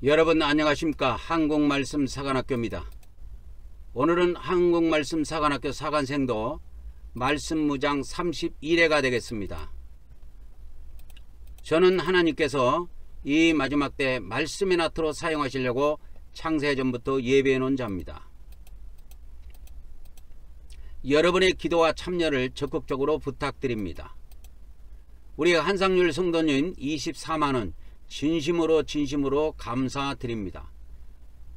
여러분 안녕하십니까. 한국말씀 사관학교입니다. 오늘은 한국말씀 사관학교 사관생도 말씀무장 31회가 되겠습니다. 저는 하나님께서 이 마지막 때 말씀의 나트로 사용하시려고 창세전부터 예배해 놓은 자입니다. 여러분의 기도와 참여를 적극적으로 부탁드립니다. 우리 한상률 성도님 24만원 진심으로 감사드립니다.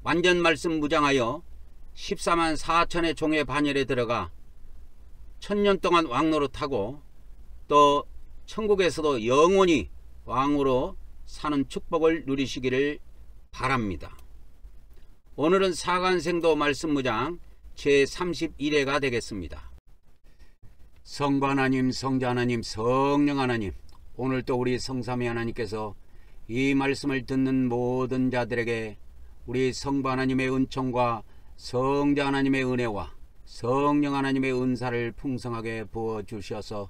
완전 말씀 무장하여 14만 4천의 종의 반열에 들어가 1000년 동안 왕노릇하고 또 천국에서도 영원히 왕으로 사는 축복을 누리시기를 바랍니다. 오늘은 사관생도 말씀 무장 제31회가 되겠습니다. 성부 하나님, 성자 하나님, 성령 하나님, 오늘도 우리 성삼위 하나님께서 이 말씀을 듣는 모든 자들에게 우리 성부 하나님의 은총과 성자 하나님의 은혜와 성령 하나님의 은사를 풍성하게 부어주셔서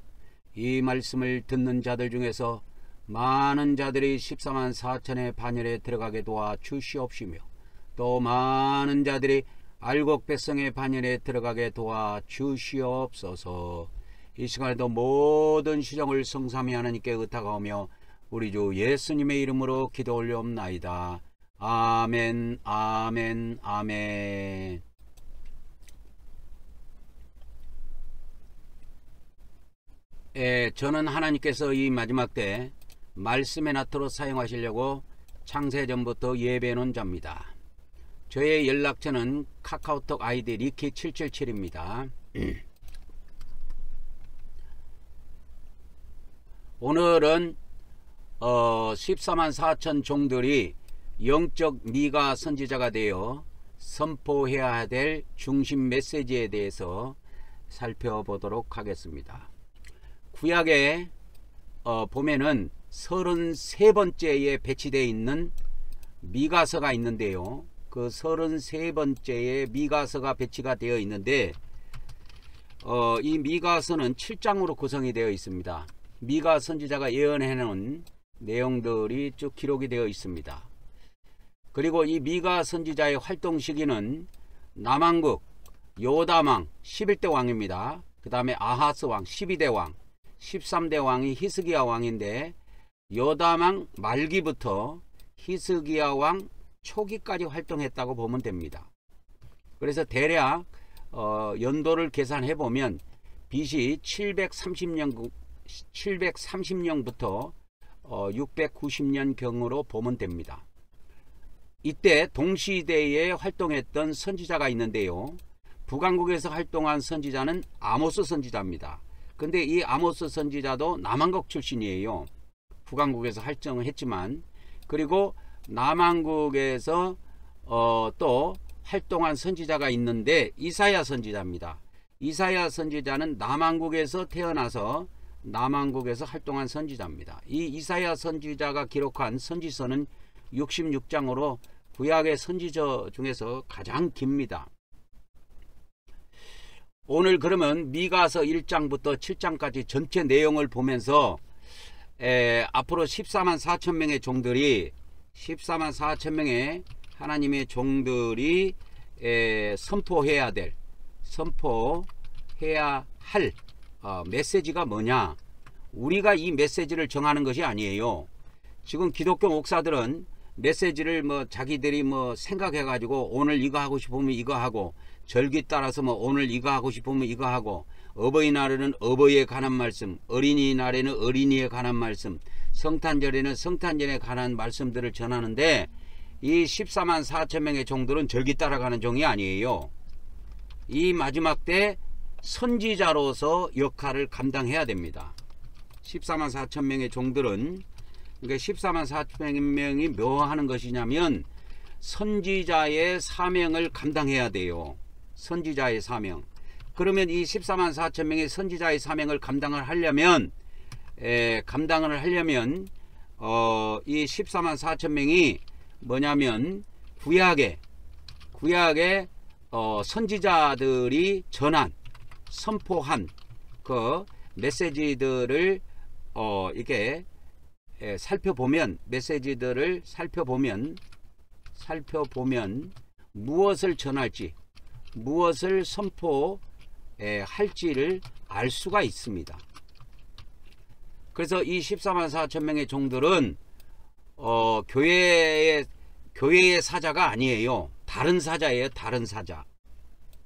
이 말씀을 듣는 자들 중에서 많은 자들이 14만 4천의 반열에 들어가게 도와주시옵시며 또 많은 자들이 알곡 백성의 반열에 들어가게 도와주시옵소서. 이 시간에도 모든 시정을 성삼위 하나님께 의탁하오며 우리 주 예수님의 이름으로 기도 올려옵나이다. 아멘, 아멘, 아멘. 저는 하나님께서 이 마지막 때 말씀의 나트로 사용하시려고 창세전부터 예배해 놓은 자입니다. 저의 연락처는 카카오톡 아이디 리키777입니다. 오늘은 14만 4천 종들이 영적 미가 선지자가 되어 선포해야 될 중심 메시지에 대해서 살펴보도록 하겠습니다. 구약에 보면은 33번째에 배치되어 있는 미가서가 있는데요. 그 33번째에 미가서가 배치가 되어 있는데 이 미가서는 7장으로 구성이 되어 있습니다. 미가 선지자가 예언해 놓은 내용들이 쭉 기록이 되어 있습니다. 그리고 이 미가 선지자의 활동 시기는 남왕국 요담왕 11대 왕입니다. 그 다음에 아하스 왕 12대 왕, 13대 왕이 히스기야 왕인데 요담왕 말기부터 히스기야 왕 초기까지 활동했다고 보면 됩니다. 그래서 대략 연도를 계산해 보면 BC 730년부터 690년경으로 보면 됩니다. 이때 동시대에 활동했던 선지자가 있는데요. 북왕국에서 활동한 선지자는 아모스 선지자입니다. 근데 이 아모스 선지자도 남왕국 출신이에요. 북왕국에서 활동을 했지만, 그리고 남왕국에서 또 활동한 선지자가 있는데 이사야 선지자입니다. 이사야 선지자는 남왕국에서 태어나서 남왕국에서 활동한 선지자입니다. 이 이사야 선지자가 기록한 선지서는 66장으로 구약의 선지서 중에서 가장 깁니다. 오늘 그러면 미가서 1장부터 7장까지 전체 내용을 보면서 앞으로 14만 4천 명의 종들이 14만 4천 명의 하나님의 종들이 선포해야 할 메시지가 뭐냐. 우리가 이 메시지를 정하는 것이 아니에요. 지금 기독교 목사들은 메시지를 자기들이 생각해 가지고 오늘 이거 하고 싶으면 이거 하고, 절기 따라서 오늘 이거 하고 싶으면 이거 하고, 어버이날에는 어버이에 관한 말씀, 어린이날에는 어린이에 관한 말씀, 성탄절에는 성탄절에 관한 말씀들을 전하는데 이 14만 4천 명의 종들은 절기 따라가는 종이 아니에요. 이 마지막 때 선지자로서 역할을 감당해야 됩니다. 14만 4천 명의 종들은, 그러니까 14만 4천 명이 뭐 하는 것이냐면 선지자의 사명을 감당해야 돼요. 선지자의 사명. 그러면 이 14만 4천 명의 선지자의 사명을 감당을 하려면 이 14만 4천 명이 뭐냐면 구약의 선지자들이 전한, 선포한 그 메시지들을 이렇게 살펴보면, 메시지들을 살펴보면 살펴보면 무엇을 전할지, 무엇을 선포할지를 알 수가 있습니다. 그래서 이 14만 4천 명의 종들은 교회의 사자가 아니에요. 다른 사자예요. 다른 사자.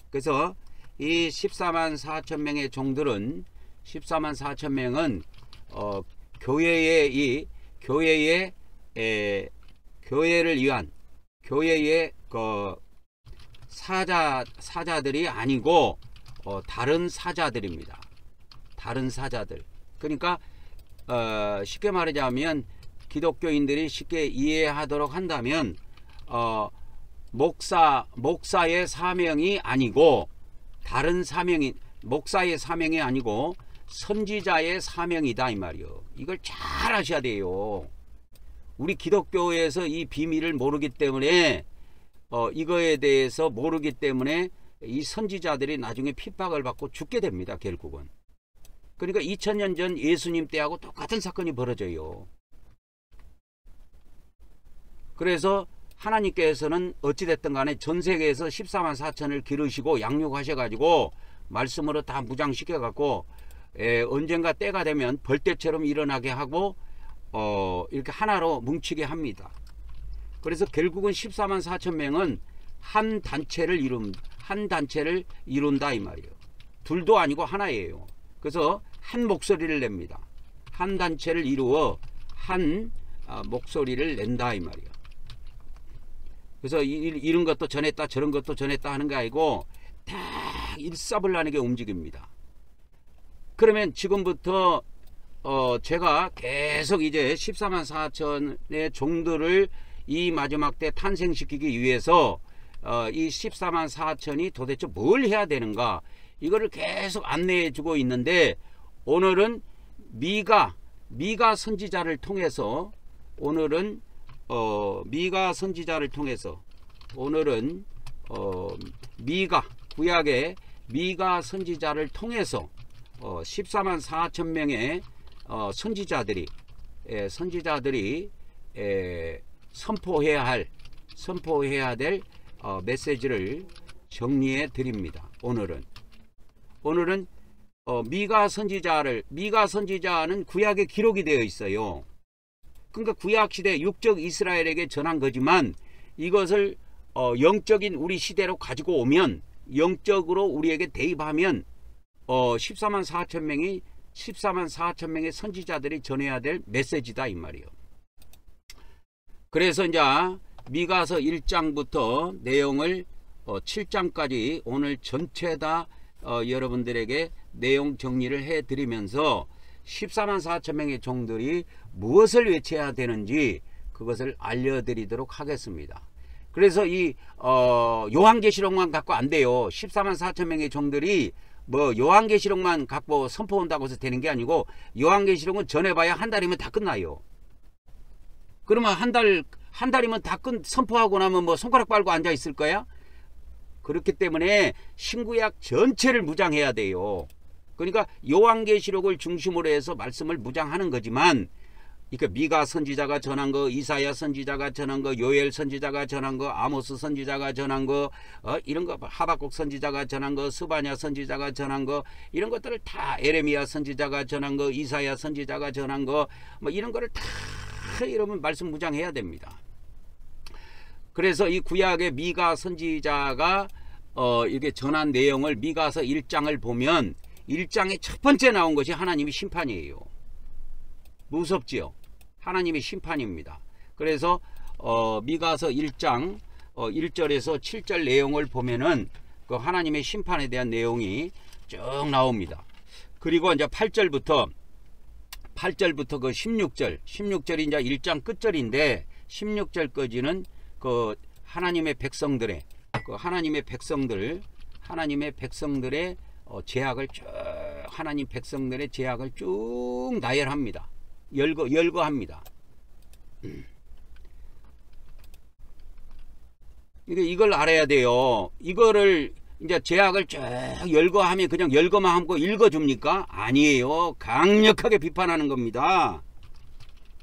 그래서 이 14만 4천 명의 종들은 14만 4천 명은 교회를 위한 교회의 사자들이 아니고 다른 사자들입니다. 다른 사자들. 그러니까 쉽게 말하자면 기독교인들이 쉽게 이해하도록 한다면 목사의 사명이 아니고 다른 사명이, 목사의 사명이 아니고 선지자의 사명이다 이 말이요. 이걸 잘 아셔야 돼요. 우리 기독교에서 이 비밀을 모르기 때문에 이거에 대해서 모르기 때문에 이 선지자들이 나중에 핍박을 받고 죽게 됩니다. 결국은. 그러니까 2000년 전 예수님 때하고 똑같은 사건이 벌어져요. 그래서 하나님께서는 어찌됐든 간에 전 세계에서 14만 4천을 기르시고 양육하셔가지고 말씀으로 다 무장시켜갖고 언젠가 때가 되면 벌떼처럼 일어나게 하고 이렇게 하나로 뭉치게 합니다. 그래서 결국은 14만 4천 명은 한 단체를 이룬다 이 말이에요. 둘도 아니고 하나예요. 그래서 한 목소리를 냅니다. 한 단체를 이루어 한 목소리를 낸다 이 말이에요. 그래서 이런 것도 전했다 저런 것도 전했다 하는 게 아니고 다 일사불란하게 움직입니다. 그러면 지금부터 제가 계속 이제 14만 4천의 종들을 이 마지막 때 탄생시키기 위해서 이 14만 4천이 도대체 뭘 해야 되는가, 이거를 계속 안내해 주고 있는데, 오늘은 미가 선지자를 통해서 구약의 미가 선지자를 통해서 14만 4천 명의 선지자들이 선포해야 될 메시지를 정리해 드립니다. 오늘은 미가 선지자는 구약에 기록이 되어 있어요. 그러니까 구약 시대 육적 이스라엘에게 전한 거지만 이것을 영적인 우리 시대로 가지고 오면, 영적으로 우리에게 대입하면 14만 4천 명의 선지자들이 전해야 될 메시지다 이 말이에요. 그래서 이제 미가서 1장부터 내용을 7장까지 오늘 전체 다 여러분들에게 내용 정리를 해 드리면서 14만 4천 명의 종들이 무엇을 외쳐야 되는지 그것을 알려드리도록 하겠습니다. 그래서 이 요한계시록만 갖고 안 돼요. 14만 4천 명의 종들이 뭐 요한계시록만 갖고 선포한다고 해서 되는 게 아니고, 요한계시록은 전해봐야 한 달이면 다 끝나요. 그러면 한 달이면 다 선포하고 나면 뭐 손가락 빨고 앉아 있을 거야? 그렇기 때문에 신구약 전체를 무장해야 돼요. 그러니까 요한계시록을 중심으로 해서 말씀을 무장하는 거지만, 그러니까 미가 선지자가 전한 거, 이사야 선지자가 전한 거, 요엘 선지자가 전한 거, 아모스 선지자가 전한 거, 이런 거, 하박국 선지자가 전한 거, 스바냐 선지자가 전한 거, 이런 것들을 다 에레미야 선지자가 전한 거, 이사야 선지자가 전한 거, 뭐 이런 거를 다 이러면 말씀 무장해야 됩니다. 그래서 이 구약의 미가 선지자가 이렇게 전한 내용을 미가서 1장을 보면 1장에 첫 번째 나온 것이 하나님의 심판이에요. 무섭지요? 하나님의 심판입니다. 그래서 미가서 1장 1절에서 7절 내용을 보면은 그 하나님의 심판에 대한 내용이 쭉 나옵니다. 그리고 이제 8절부터 그 16절이 이제 1장 끝절인데 16절까지는 그 하나님의 백성들의 제약을 쭉, 하나님 백성들의 제약을 쭉 나열합니다. 열거합니다. 이걸 알아야 돼요. 이거를 이제 제약을 쭉 열거하면 그냥 열거만 하고 읽어줍니까? 아니에요. 강력하게 비판하는 겁니다.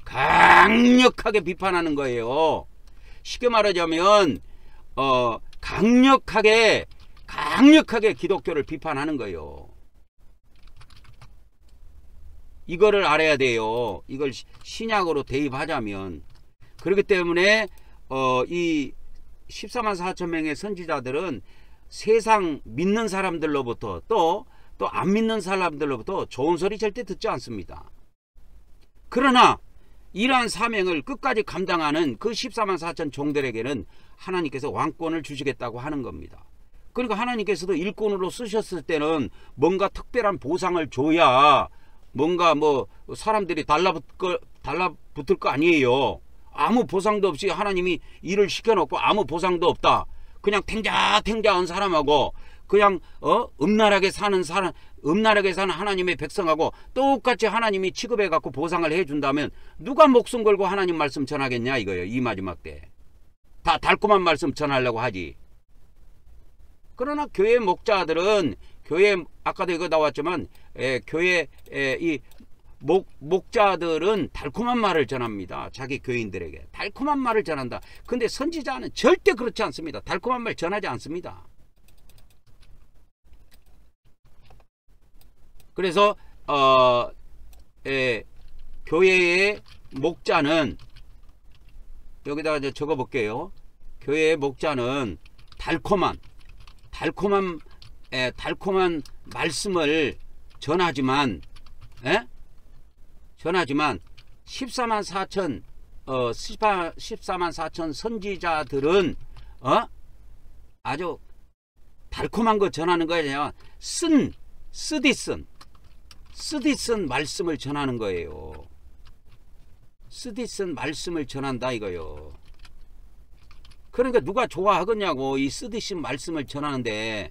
강력하게 비판하는 거예요. 쉽게 말하자면 강력하게 기독교를 비판하는 거예요. 이거를 알아야 돼요. 이걸 신약으로 대입하자면. 그렇기 때문에 이 14만 4천 명의 선지자들은 세상 믿는 사람들로부터 또 안 믿는 사람들로부터 좋은 소리 절대 듣지 않습니다. 그러나 이러한 사명을 끝까지 감당하는 그 14만 4천 종들에게는 하나님께서 왕권을 주시겠다고 하는 겁니다. 그러니까 하나님께서도 일꾼으로 쓰셨을 때는 뭔가 특별한 보상을 줘야 뭔가 뭐 사람들이 달라붙을 거 아니에요. 아무 보상도 없이 하나님이 일을 시켜놓고 아무 보상도 없다. 그냥 탱자탱자한 사람하고 그냥 음란하게 사는 하나님의 백성하고 똑같이 하나님이 취급해 갖고 보상을 해준다면 누가 목숨 걸고 하나님 말씀 전하겠냐 이거예요. 이 마지막 때 다 달콤한 말씀 전하려고 하지. 그러나 교회 목자들은 아까도 이거 나왔지만 교회 이 목자들은 달콤한 말을 전합니다. 자기 교인들에게 달콤한 말을 전한다. 근데 선지자는 절대 그렇지 않습니다. 달콤한 말 전하지 않습니다. 그래서 교회의 목자는 여기다가 이제 적어 볼게요. 교회의 목자는 달콤한 말씀을 전하지만 14만 4천 선지자들은 아주 달콤한 거 전하는 거예요. 쓰디쓴 말씀을 전하는 거예요. 쓰디쓴 말씀을 전한다 이거요. 그러니까 누가 좋아하겠냐고 이 쓰디쓴 말씀을 전하는데.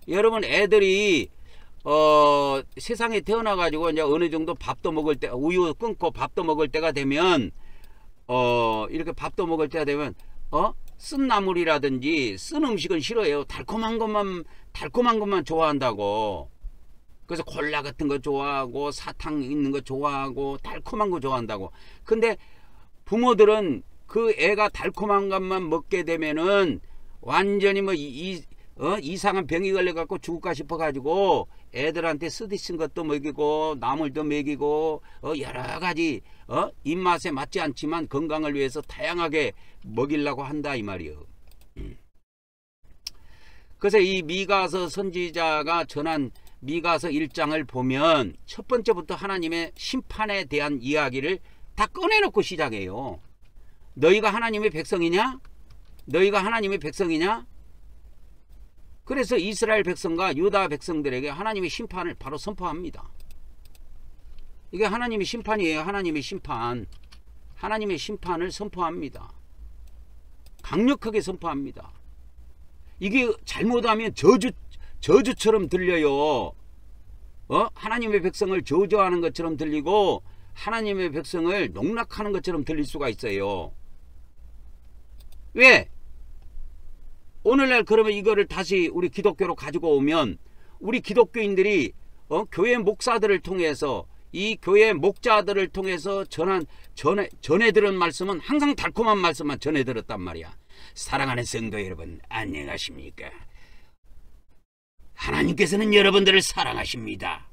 여러분 애들이 세상에 태어나 가지고 이제 어느 정도 밥도 먹을 때 우유 끊고 밥도 먹을 때가 되면 이렇게 밥도 먹을 때가 되면 쓴 나물이라든지 쓴 음식은 싫어해요. 달콤한 것만 좋아한다고. 그래서 콜라 같은 거 좋아하고 사탕 있는 거 좋아하고 달콤한 거 좋아한다고. 근데 부모들은 그 애가 달콤한 것만 먹게 되면은 완전히 뭐 이상한 병이 걸려갖고 죽을까 싶어가지고 애들한테 쓰디쓴 것도 먹이고 나물도 먹이고 여러가지 입맛에 맞지 않지만 건강을 위해서 다양하게 먹이려고 한다 이 말이요. 그래서 이 미가서 선지자가 전한 미가서 1장을 보면 첫 번째부터 하나님의 심판에 대한 이야기를 다 꺼내놓고 시작해요. 너희가 하나님의 백성이냐? 너희가 하나님의 백성이냐? 그래서 이스라엘 백성과 유다 백성들에게 하나님의 심판을 바로 선포합니다. 이게 하나님의 심판이에요. 하나님의 심판. 하나님의 심판을 선포합니다. 강력하게 선포합니다. 이게 잘못하면 저주처럼 들려요. 하나님의 백성을 저주하는 것처럼 들리고 하나님의 백성을 농락하는 것처럼 들릴 수가 있어요. 왜? 오늘날 그러면 이거를 다시 우리 기독교로 가지고 오면 우리 기독교인들이 교회 목사들을 통해서 이 교회 목자들을 통해서 전해 들은 말씀은 항상 달콤한 말씀만 전해 들었단 말이야. 사랑하는 성도 여러분 안녕하십니까? 하나님께서는 여러분들을 사랑하십니다.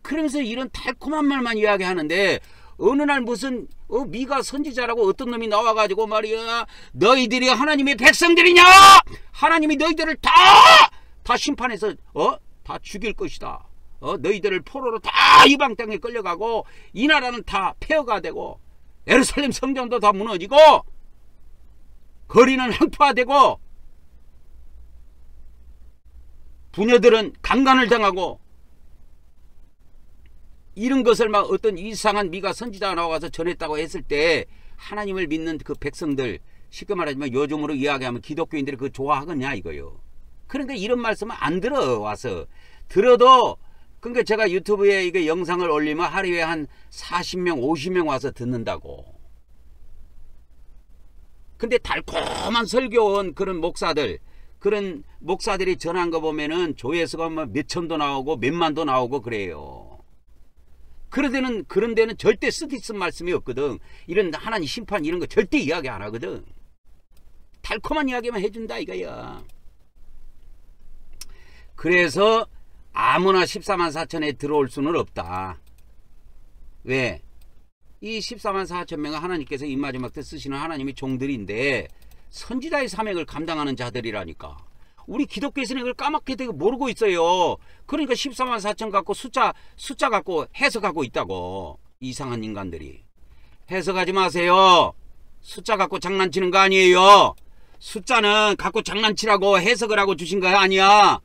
그러면서 이런 달콤한 말만 이야기하는데 어느 날 무슨 미가 선지자라고 어떤 놈이 나와가지고 말이야 너희들이 하나님의 백성들이냐? 하나님이 너희들을 다 심판해서 다 죽일 것이다. 너희들을 포로로 다 이방 땅에 끌려가고 이 나라는 다 폐허가 되고 예루살렘 성전도 다 무너지고 거리는 황폐화되고 부녀들은 강간을 당하고 이런 것을 막 어떤 이상한 미가 선지자가 나와서 전했다고 했을 때 하나님을 믿는 그 백성들 쉽게 말하자면 요즘으로 이야기하면 기독교인들이 그거 좋아하겠냐 이거요. 그러니까 이런 말씀은 안 들어와서 들어도 그러니까 제가 유튜브에 이게 영상을 올리면 하루에 한 40명 50명 와서 듣는다고. 근데 달콤한 설교원 그런 목사들이 전한 거 보면은 조회수가 뭐 몇천도 나오고 몇만도 나오고 그래요. 그런 데는 절대 쓰디쓴 말씀이 없거든. 이런 하나님 심판 이런 거 절대 이야기 안 하거든. 달콤한 이야기만 해준다 이거야. 그래서 아무나 14만 4천에 들어올 수는 없다. 왜? 이 14만 4천 명은 하나님께서 이 마지막 때 쓰시는 하나님의 종들인데 선지자의 사명을 감당하는 자들이라니까. 우리 기독교에서는 이걸 까맣게 되게 모르고 있어요. 그러니까 14만 4천 갖고 숫자 갖고 해석하고 있다고. 이상한 인간들이. 해석하지 마세요. 숫자 갖고 장난치는 거 아니에요. 숫자는 갖고 장난치라고 해석을 하고 주신 거 아니야.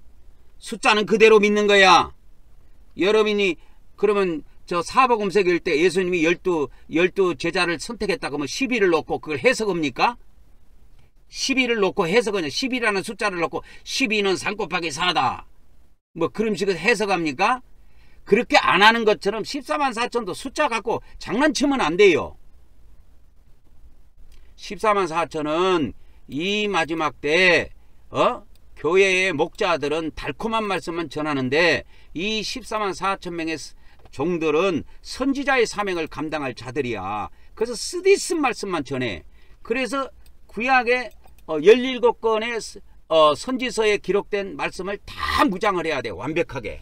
숫자는 그대로 믿는 거야. 여러분이 그러면 저 사복음서일 때 예수님이 12 제자를 선택했다 그러면 12를 놓고 그걸 해석합니까? 12를 놓고 해석은 10이라는 숫자를 놓고 12는 3 곱하기 4다. 뭐 그런 식으로 해석합니까? 그렇게 안 하는 것처럼 14만 4천도 숫자 갖고 장난치면 안 돼요. 14만 4천은 이 마지막 때 교회의 목자들은 달콤한 말씀만 전하는데 이 14만 4천 명의 종들은 선지자의 사명을 감당할 자들이야. 그래서 쓰디쓴 말씀만 전해. 그래서 구약의 17권의 선지서에 기록된 말씀을 다 무장을 해야 돼. 완벽하게.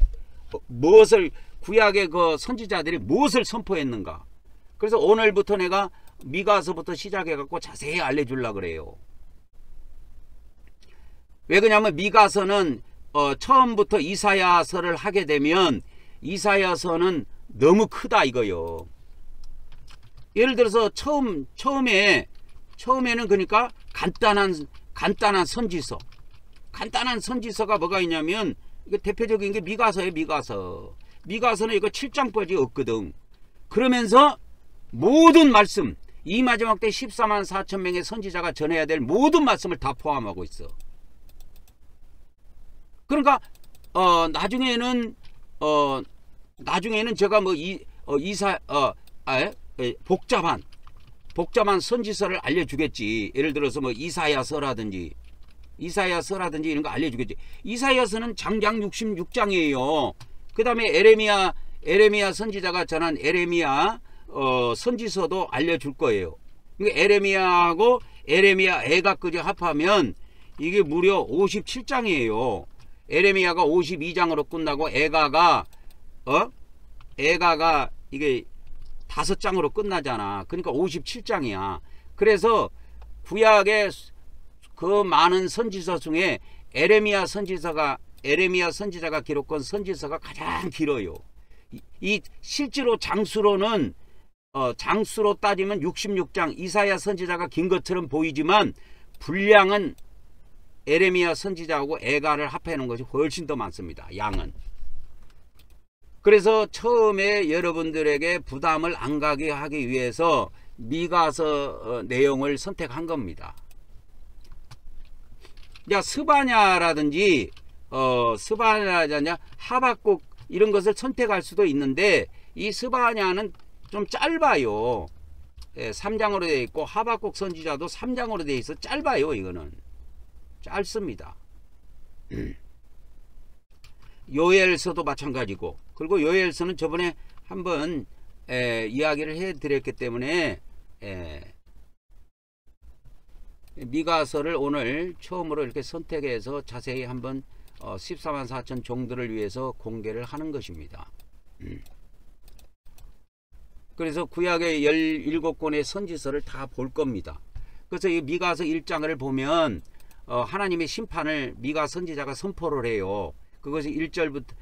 무엇을 구약의 그 선지자들이 무엇을 선포했는가. 그래서 오늘부터 내가 미가서부터 시작해 갖고 자세히 알려주려고 그래요. 왜 그러냐면 미가서는 처음부터 이사야서를 하게 되면 이사야서는 너무 크다 이거요. 예를 들어서 처음에는 그러니까 간단한 선지서. 간단한 선지서가 뭐가 있냐면 이거 대표적인 게 미가서예요. 미가서는 이거 7장까지 없거든. 그러면서 모든 말씀, 이 마지막 때 14만 4천 명의 선지자가 전해야 될 모든 말씀을 다 포함하고 있어. 그러니까 나중에는 제가 뭐 복잡한 선지서를 알려주겠지. 예를 들어서 뭐 이사야서라든지 이런 거 알려주겠지. 이사야서는 장장 66장이에요. 그 다음에 에레미야 선지자가 전한 에레미야 선지서도 알려줄 거예요. 그러니까 에레미야하고 에레미야 애가까지 합하면 이게 무려 57장이에요. 에레미야가 52장으로 끝나고 애가가 이게 5장으로 끝나잖아. 그러니까 57장이야. 그래서 구약의 그 많은 선지서 중에 에레미야 선지자가 기록한 선지서가 가장 길어요. 이 실제로 장수로는 장수로 따지면 66장 이사야 선지자가 긴 것처럼 보이지만 분량은 에레미야 선지자하고 애가를 합해 놓은 것이 훨씬 더 많습니다. 양은. 그래서 처음에 여러분들에게 부담을 안 가게 하기 위해서 미가서 내용을 선택한 겁니다. 야, 스바냐라든지 스바냐냐 하박국 이런 것을 선택할 수도 있는데 이 스바냐는 좀 짧아요. 3장으로 되어 있고 하박국 선지자도 3장으로 되어 있어 짧아요. 이거는 짧습니다. 요엘서도 마찬가지고. 그리고 요엘서는 저번에 한번 이야기를 해 드렸기 때문에 미가서를 오늘 처음으로 이렇게 선택해서 자세히 한번 14만 4천 종들을 위해서 공개를 하는 것입니다. 그래서 구약의 17권의 선지서를 다 볼 겁니다. 그래서 이 미가서 1장을 보면 하나님의 심판을 미가 선지자가 선포를 해요. 그것이 1절부터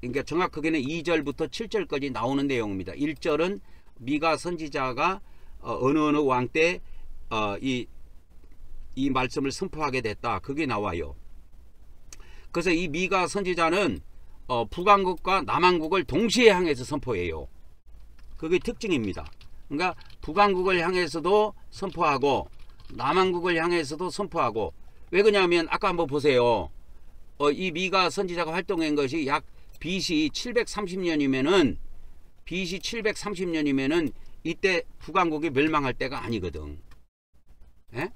그러니까 정확하게는 2절부터 7절까지 나오는 내용입니다. 1절은 미가 선지자가 어느 왕 때 이 말씀을 선포하게 됐다. 그게 나와요. 그래서 이 미가 선지자는 북왕국과 남왕국을 동시에 향해서 선포해요. 그게 특징입니다. 그러니까 북왕국을 향해서도 선포하고 남왕국을 향해서도 선포하고. 왜 그러냐면 아까 한번 보세요. 이 미가 선지자가 활동한 것이 약 BC 730년이면은 이때 북왕국이 멸망할 때가 아니거든. 예?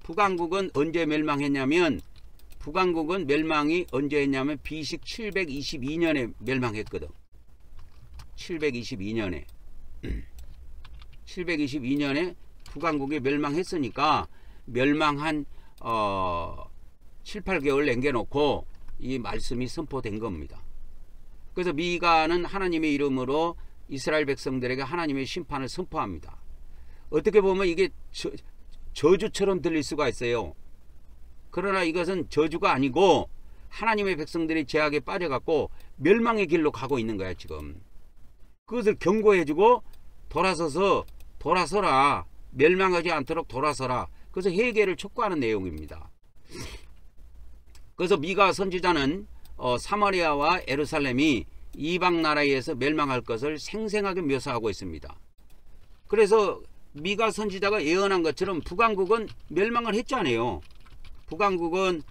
북왕국은 언제 멸망했냐면 북왕국은 멸망이 언제 했냐면 BC 722년에 멸망했거든. 722년에 722년에 북왕국이 멸망했으니까 멸망한 7, 8개월 남겨놓고 이 말씀이 선포된 겁니다. 그래서 미가는 하나님의 이름으로 이스라엘 백성들에게 하나님의 심판을 선포합니다. 어떻게 보면 이게 저주처럼 들릴 수가 있어요. 그러나 이것은 저주가 아니고 하나님의 백성들이 죄악에 빠져갖고 멸망의 길로 가고 있는 거야 지금. 그것을 경고해주고 돌아서라, 멸망하지 않도록 돌아서라. 그래서 회개를 촉구하는 내용입니다. 그래서 미가 선지자는 사마리아와 예루살렘이 이방 나라에서 멸망할 것을 생생하게 묘사하고 있습니다. 그래서 미가 선지자가 예언한 것처럼 북왕국은 멸망을 했잖아요. 북왕국은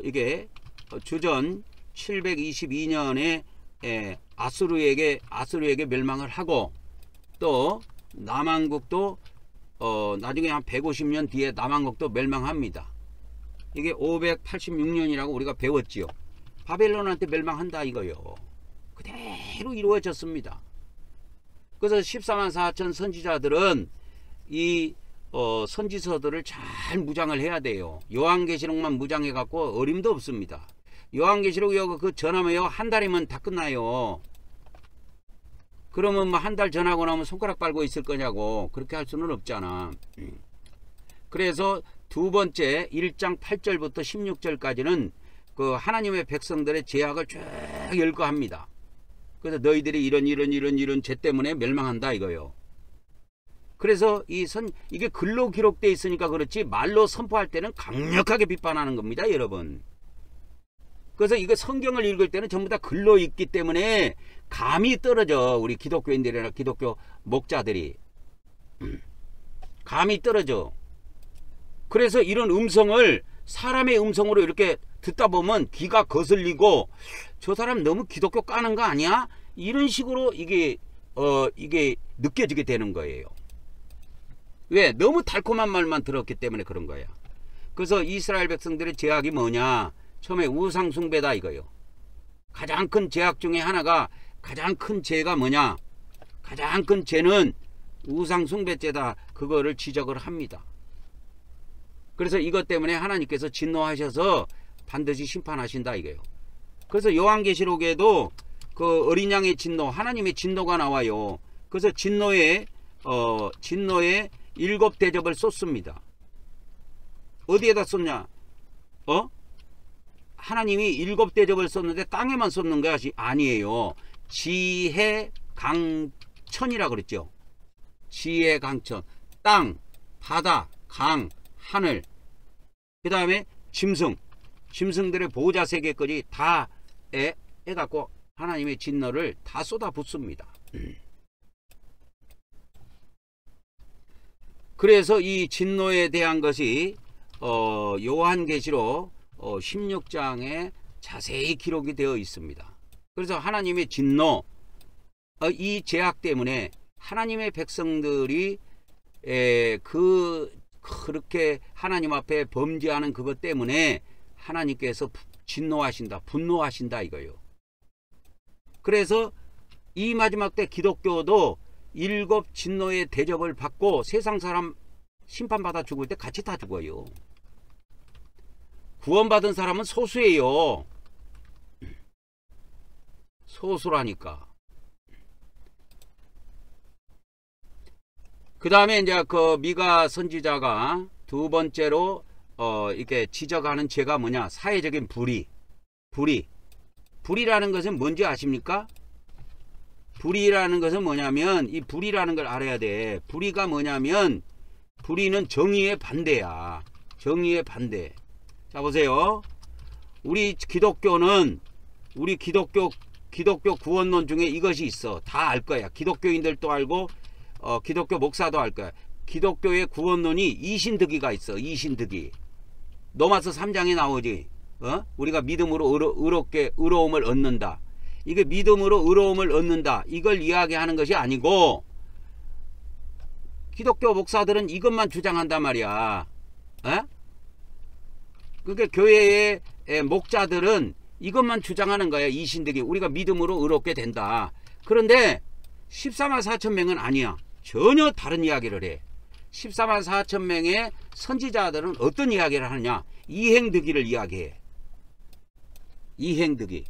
이게 주전 722년에 아수르에게 멸망을 하고, 또 남왕국도 나중에 한 150년 뒤에 남왕국도 멸망합니다. 이게 586년이라고 우리가 배웠지요. 바벨론한테 멸망한다 이거요. 그대로 이루어졌습니다. 그래서 14만 4천 선지자들은 이 선지서들을 잘 무장을 해야 돼요. 요한계시록만 무장해 갖고 어림도 없습니다. 요한계시록 그 전하면 한 달이면 다 끝나요. 그러면 뭐 한 달 전하고 나면 손가락 빨고 있을 거냐고. 그렇게 할 수는 없잖아. 그래서 두 번째 1장 8절부터 16절까지는 그 하나님의 백성들의 죄악을 쭉 열거합니다. 그래서 너희들이 이런 죄 때문에 멸망한다 이거요. 그래서 이게 글로 기록되어 있으니까 그렇지 말로 선포할 때는 강력하게 비판하는 겁니다 여러분. 그래서 이거 성경을 읽을 때는 전부 다 글로 읽기 때문에 감이 떨어져. 우리 기독교인들이나 기독교 목자들이 감이 떨어져. 그래서 이런 음성을 사람의 음성으로 이렇게 듣다 보면 귀가 거슬리고 저 사람 너무 기독교 까는 거 아니야? 이런 식으로 이게 느껴지게 되는 거예요. 왜? 너무 달콤한 말만 들었기 때문에 그런 거야. 그래서 이스라엘 백성들의 죄악이 뭐냐? 처음에 우상 숭배다 이거요. 가장 큰 죄악 중에 하나가, 가장 큰 죄가 뭐냐? 가장 큰 죄는 우상 숭배죄다. 그거를 지적을 합니다. 그래서 이것 때문에 하나님께서 진노하셔서 반드시 심판하신다 이거예요. 그래서 요한계시록에도 그 어린 양의 진노, 하나님의 진노가 나와요. 그래서 진노에 7 대접을 쏟습니다. 어디에다 쏟냐? 하나님이 7 대접을 쏟는데 땅에만 쏟는 것이 아니에요. 지혜 강천이라 그랬죠. 지혜 강천, 땅, 바다, 강, 하늘, 그 다음에 짐승들의 보호자 세계까지 다 해갖고 하나님의 진노를 다 쏟아붓습니다. 그래서 이 진노에 대한 것이 요한계시록 16장에 자세히 기록이 되어 있습니다. 그래서 하나님의 진노, 이 죄악 때문에 하나님의 백성들이 그렇게 하나님 앞에 범죄하는 그것 때문에 하나님께서 진노하신다, 분노하신다 이거요. 그래서 이 마지막 때 기독교도 7 진노의 대접을 받고 세상 사람 심판받아 죽을 때 같이 다 죽어요. 구원받은 사람은 소수예요. 소수라니까. 그 다음에 이제 그 미가 선지자가 두 번째로 이렇게 지적하는 죄가 뭐냐? 사회적인 불의라는 것은 뭔지 아십니까? 불의라는 것은 뭐냐면, 이 불의라는 걸 알아야 돼. 불의가 뭐냐면, 불의는 정의의 반대야. 정의의 반대. 자 보세요. 우리 기독교 구원론 중에 이것이 있어. 다 알 거야. 기독교인들도 알고 기독교 목사도 알 거야. 기독교의 구원론이 이신득이가 있어. 이신득이. 로마서 3장에 나오지. 우리가 믿음으로 의로움을 얻는다. 이게 믿음으로 의로움을 얻는다. 이걸 이야기하는 것이 아니고, 기독교 목사들은 이것만 주장한단 말이야. 그러니까 교회의 목자들은 이것만 주장하는 거야. 이신득이. 우리가 믿음으로 의롭게 된다. 그런데 14만 4천 명은 아니야. 전혀 다른 이야기를 해. 14만 4천 명의 선지자들은 어떤 이야기를 하느냐? 이행득이를 이야기해. 이행득이.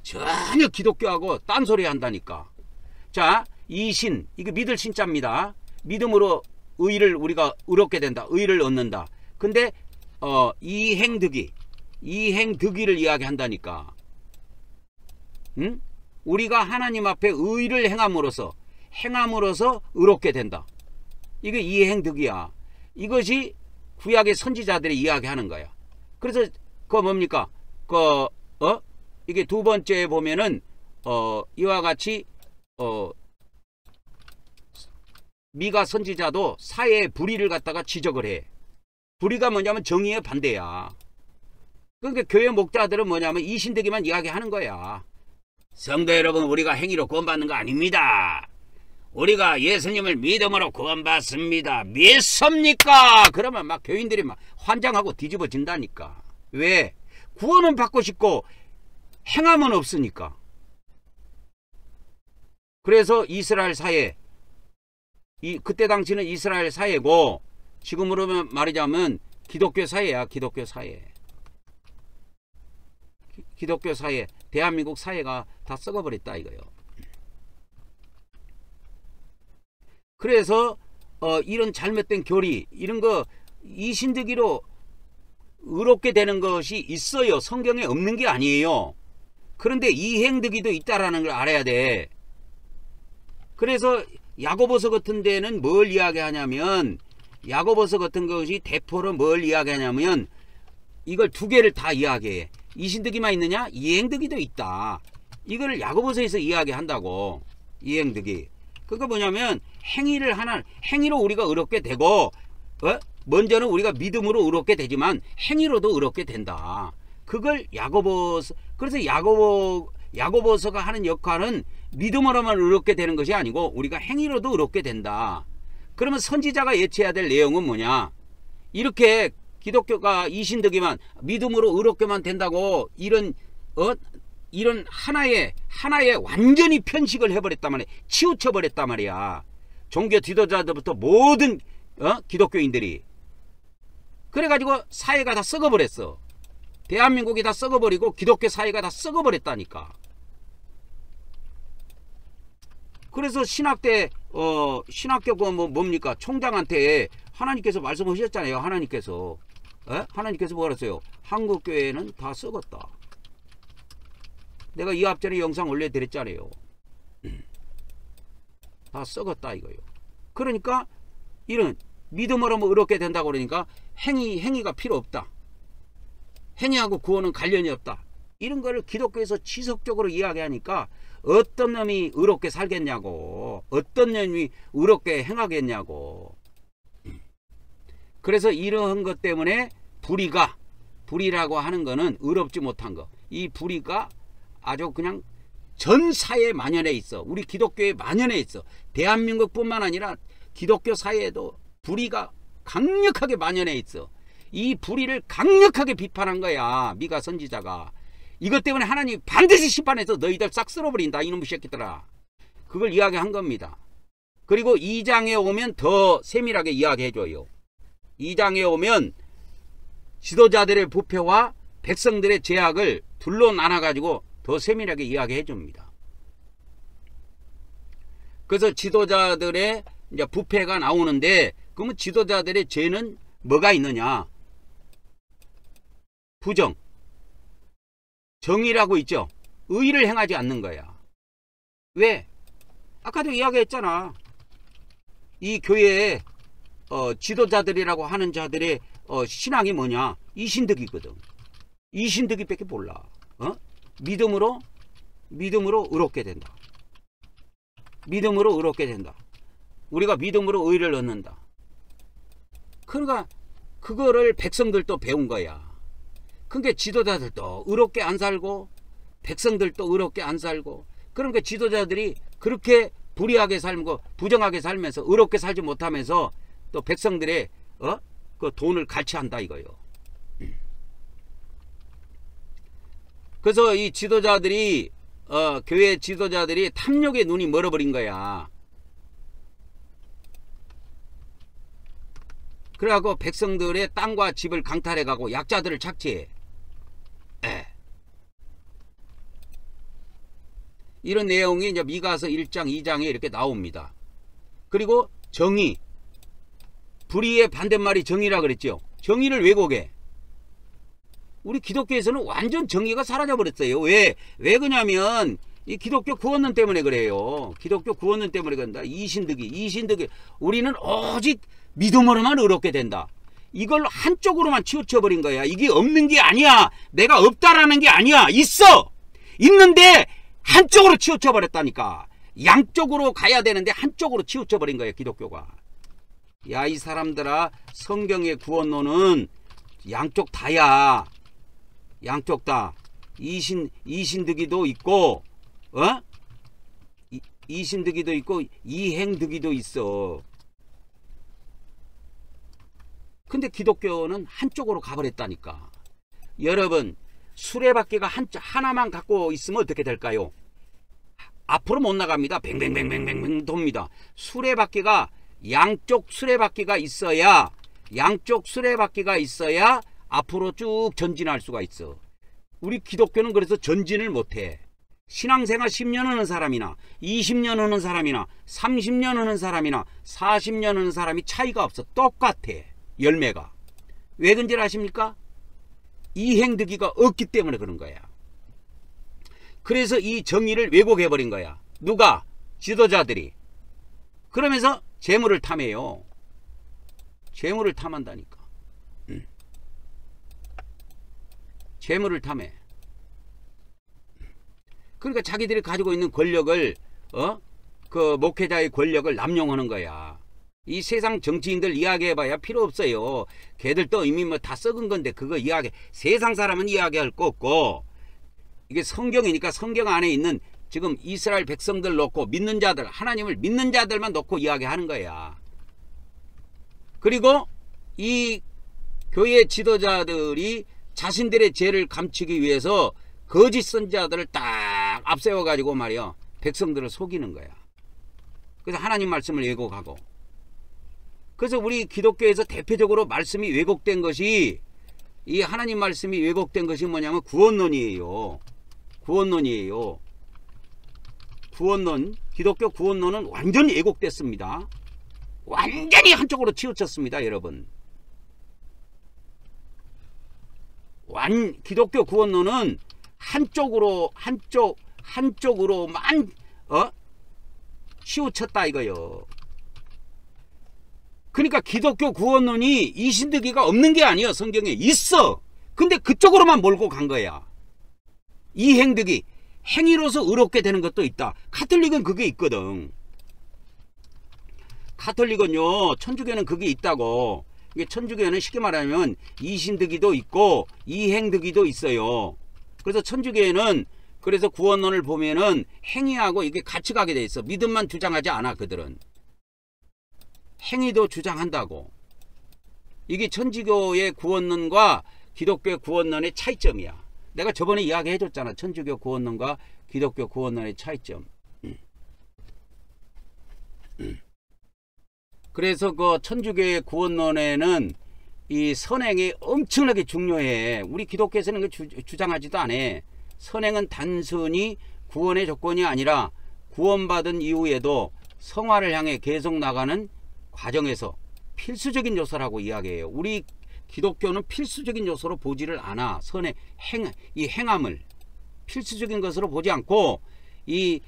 전혀 기독교하고 딴소리 한다니까. 자, 이신, 이거 믿을 신자입니다. 믿음으로 의를 우리가 의롭게 된다. 의를 얻는다. 근데 이행득이를 이야기한다니까. 응? 우리가 하나님 앞에 의를 행함으로써 의롭게 된다. 이게 이행득이야. 이것이 구약의 선지자들이 이야기하는 거야. 그래서 그거 뭡니까? 이게 두 번째에 보면은 이와 같이 미가 선지자도 사회의 불의를 갖다가 지적을 해. 불의가 뭐냐면 정의의 반대야. 그러니까 교회 목자들은 뭐냐면 이신득이만 이야기하는 거야. 성도 여러분, 우리가 행위로 구원받는 거 아닙니다. 우리가 예수님을 믿음으로 구원받습니다. 믿습니까? 그러면 막 교인들이 막 환장하고 뒤집어진다니까. 왜? 구원은 받고 싶고 행함은 없으니까. 그래서 이스라엘 사회, 그때 당시는 이스라엘 사회고 지금으로 말하자면 기독교 사회야. 기독교 사회. 기독교 사회, 대한민국 사회가 다 썩어버렸다 이거요. 그래서 이런 잘못된 교리, 이런 거 이신득이로 의롭게 되는 것이 있어요. 성경에 없는 게 아니에요. 그런데 이행득이도 있다라는 걸 알아야 돼. 그래서 야고보서 같은 데는 뭘 이야기하냐면, 야고보서 같은 것이 대표로 뭘 이야기하냐면 이걸 두 개를 다 이야기해. 이신득이만 있느냐? 이행득이도 있다. 이걸 야고보서에서 이야기한다고. 이행득이. 그거 뭐냐면 행위로 우리가 의롭게 되고, 먼저는 우리가 믿음으로 의롭게 되지만 행위로도 의롭게 된다. 그걸 야고보서, 그래서 야고보서가 하는 역할은 믿음으로만 의롭게 되는 것이 아니고 우리가 행위로도 의롭게 된다. 그러면 선지자가 예치해야 될 내용은 뭐냐? 이렇게 기독교가 이신득이만 믿음으로 의롭게만 된다고 이런 하나의 완전히 편식을 해버렸단 말이야. 치우쳐버렸단 말이야. 종교 지도자들부터 모든 기독교인들이. 그래가지고 사회가 다 썩어버렸어. 대한민국이 다 썩어버리고 기독교 사회가 다 썩어버렸다니까. 그래서 신학교 뭡니까? 총장한테 하나님께서 말씀하셨잖아요. 하나님께서 뭐라 그랬어요? 한국교회는 다 썩었다. 내가 이 앞전에 영상 올려드렸잖아요. 다 썩었다 이거요. 그러니까 이런 믿음으로 의롭게 된다고 그러니까 행위가 필요 없다. 행위하고 구원은 관련이 없다. 이런 거를 기독교에서 지속적으로 이야기하니까 어떤 놈이 의롭게 살겠냐고, 어떤 놈이 의롭게 행하겠냐고. 그래서 이러한 것 때문에 불의라고 하는 거는 의롭지 못한 거. 이 불의가 아주 그냥 전 사회에 만연해 있어. 우리 기독교에 만연해 있어. 대한민국뿐만 아니라 기독교 사회에도 불의가 강력하게 만연해 있어. 이 불의를 강력하게 비판한 거야. 미가 선지자가. 이것 때문에 하나님이 반드시 심판해서 너희들 싹 쓸어버린다. 이놈의 새끼들아. 그걸 이야기한 겁니다. 그리고 2장에 오면 더 세밀하게 이야기해줘요. 2장에 오면 지도자들의 부패와 백성들의 죄악을 둘로 나눠가지고 더 세밀하게 이야기해 줍니다. 그래서 지도자들의 이제 부패가 나오는데, 그러면 지도자들의 죄는 뭐가 있느냐? 부정, 정의라고 있죠. 의를 행하지 않는 거야. 왜? 아까도 이야기했잖아. 이 교회의 지도자들이라고 하는 자들의 신앙이 뭐냐? 이신득이거든. 이신득이밖에 몰라. 믿음으로 의롭게 된다. 믿음으로 의롭게 된다. 우리가 믿음으로 의를 얻는다. 그러니까 그거를 백성들도 배운 거야. 그러니까 지도자들도 의롭게 안 살고 백성들도 의롭게 안 살고, 그러니까 지도자들이 그렇게 불의하게 살고 부정하게 살면서 의롭게 살지 못하면서 또 백성들의 그 돈을 갈취한다 이거요. 그래서 이 지도자들이 교회 지도자들이 탐욕의 눈이 멀어버린 거야. 그래갖고 백성들의 땅과 집을 강탈해가고 약자들을 착취해. 이런 내용이 이제 미가서 1장 2장에 이렇게 나옵니다. 그리고 정의, 불의의 반대말이 정의라 그랬죠. 정의를 왜곡해. 우리 기독교에서는 완전 정의가 사라져 버렸어요. 왜 그러냐면 이 기독교 구원론 때문에 그래요. 기독교 구원론 때문에 그런다. 이신득이 우리는 오직 믿음으로만 의롭게 된다. 이걸 한쪽으로만 치우쳐 버린 거야. 이게 없는 게 아니야. 내가 없다라는 게 아니야. 있어. 있는데 한쪽으로 치우쳐 버렸다니까. 양쪽으로 가야 되는데 한쪽으로 치우쳐 버린 거예요, 기독교가. 야, 이 사람들아, 성경의 구원론은 양쪽 다야. 양쪽 다. 이신득이도 있고, 이신득이도 있고, 이행득이도 있어. 근데 기독교는 한쪽으로 가버렸다니까. 여러분, 수레바퀴가 하나만 갖고 있으면 어떻게 될까요? 앞으로 못 나갑니다. 뱅뱅뱅뱅뱅 돕니다. 수레바퀴가 양쪽 수레바퀴가 있어야 앞으로 쭉 전진할 수가 있어. 우리 기독교는 그래서 전진을 못해. 신앙생활 10년 하는 사람이나 20년 하는 사람이나 30년 하는 사람이나 40년 하는 사람이 차이가 없어. 똑같아. 열매가. 왜 그런지 아십니까? 이행득이가 없기 때문에 그런 거야. 그래서 이 정의를 왜곡해버린 거야. 누가? 지도자들이. 그러면서 재물을 탐해요. 재물을 탐한다니까. 재물을 탐해. 그러니까 자기들이 가지고 있는 권력을 그 목회자의 권력을 남용하는 거야. 이 세상 정치인들 이야기해봐야 필요 없어요. 걔들도 이미 뭐 다 썩은 건데 그거 세상 사람은 이야기할 거 없고, 이게 성경이니까 성경 안에 있는 지금 이스라엘 백성들 놓고 믿는 자들, 하나님을 믿는 자들만 놓고 이야기하는 거야. 그리고 이 교회 지도자들이 자신들의 죄를 감추기 위해서 거짓 선지자들을 딱 앞세워 가지고 말이야, 백성들을 속이는 거야. 그래서 하나님 말씀을 왜곡하고. 그래서 우리 기독교에서 대표적으로 말씀이 왜곡된 것이, 이 하나님 말씀이 왜곡된 것이 뭐냐면 구원론이에요. 구원론이에요. 구원론, 기독교 구원론은 완전히 왜곡됐습니다. 완전히 한쪽으로 치우쳤습니다, 여러분. 기독교 구원론은 한쪽으로만 치우쳤다 이거요. 그러니까 기독교 구원론이 이신득이가 없는 게 아니에요. 성경에 있어. 근데 그쪽으로만 몰고 간 거야. 이행득이, 행위로서 의롭게 되는 것도 있다. 가톨릭은 그게 있거든. 가톨릭은요, 천주교는 그게 있다고. 이게 천주교는 쉽게 말하면 이신득이도 있고 이행득이도 있어요. 그래서 천주교에는, 그래서 구원론을 보면은 행위하고 이게 같이 가게 돼 있어. 믿음만 주장하지 않아. 그들은 행위도 주장한다고. 이게 천주교의 구원론과 기독교의 구원론의 차이점이야. 내가 저번에 이야기해 줬잖아. 천주교 구원론과 기독교 구원론의 차이점. 그래서 그 천주교의 구원론에는 이 선행이 엄청나게 중요해. 우리 기독교에서는 주장하지도 않아. 선행은 단순히 구원의 조건이 아니라 구원받은 이후에도 성화를 향해 계속 나가는 과정에서 필수적인 요소라고 이야기해요. 우리 기독교는 필수적인 요소로 보지를 않아. 이 행함을 필수적인 것으로 보지 않고, 이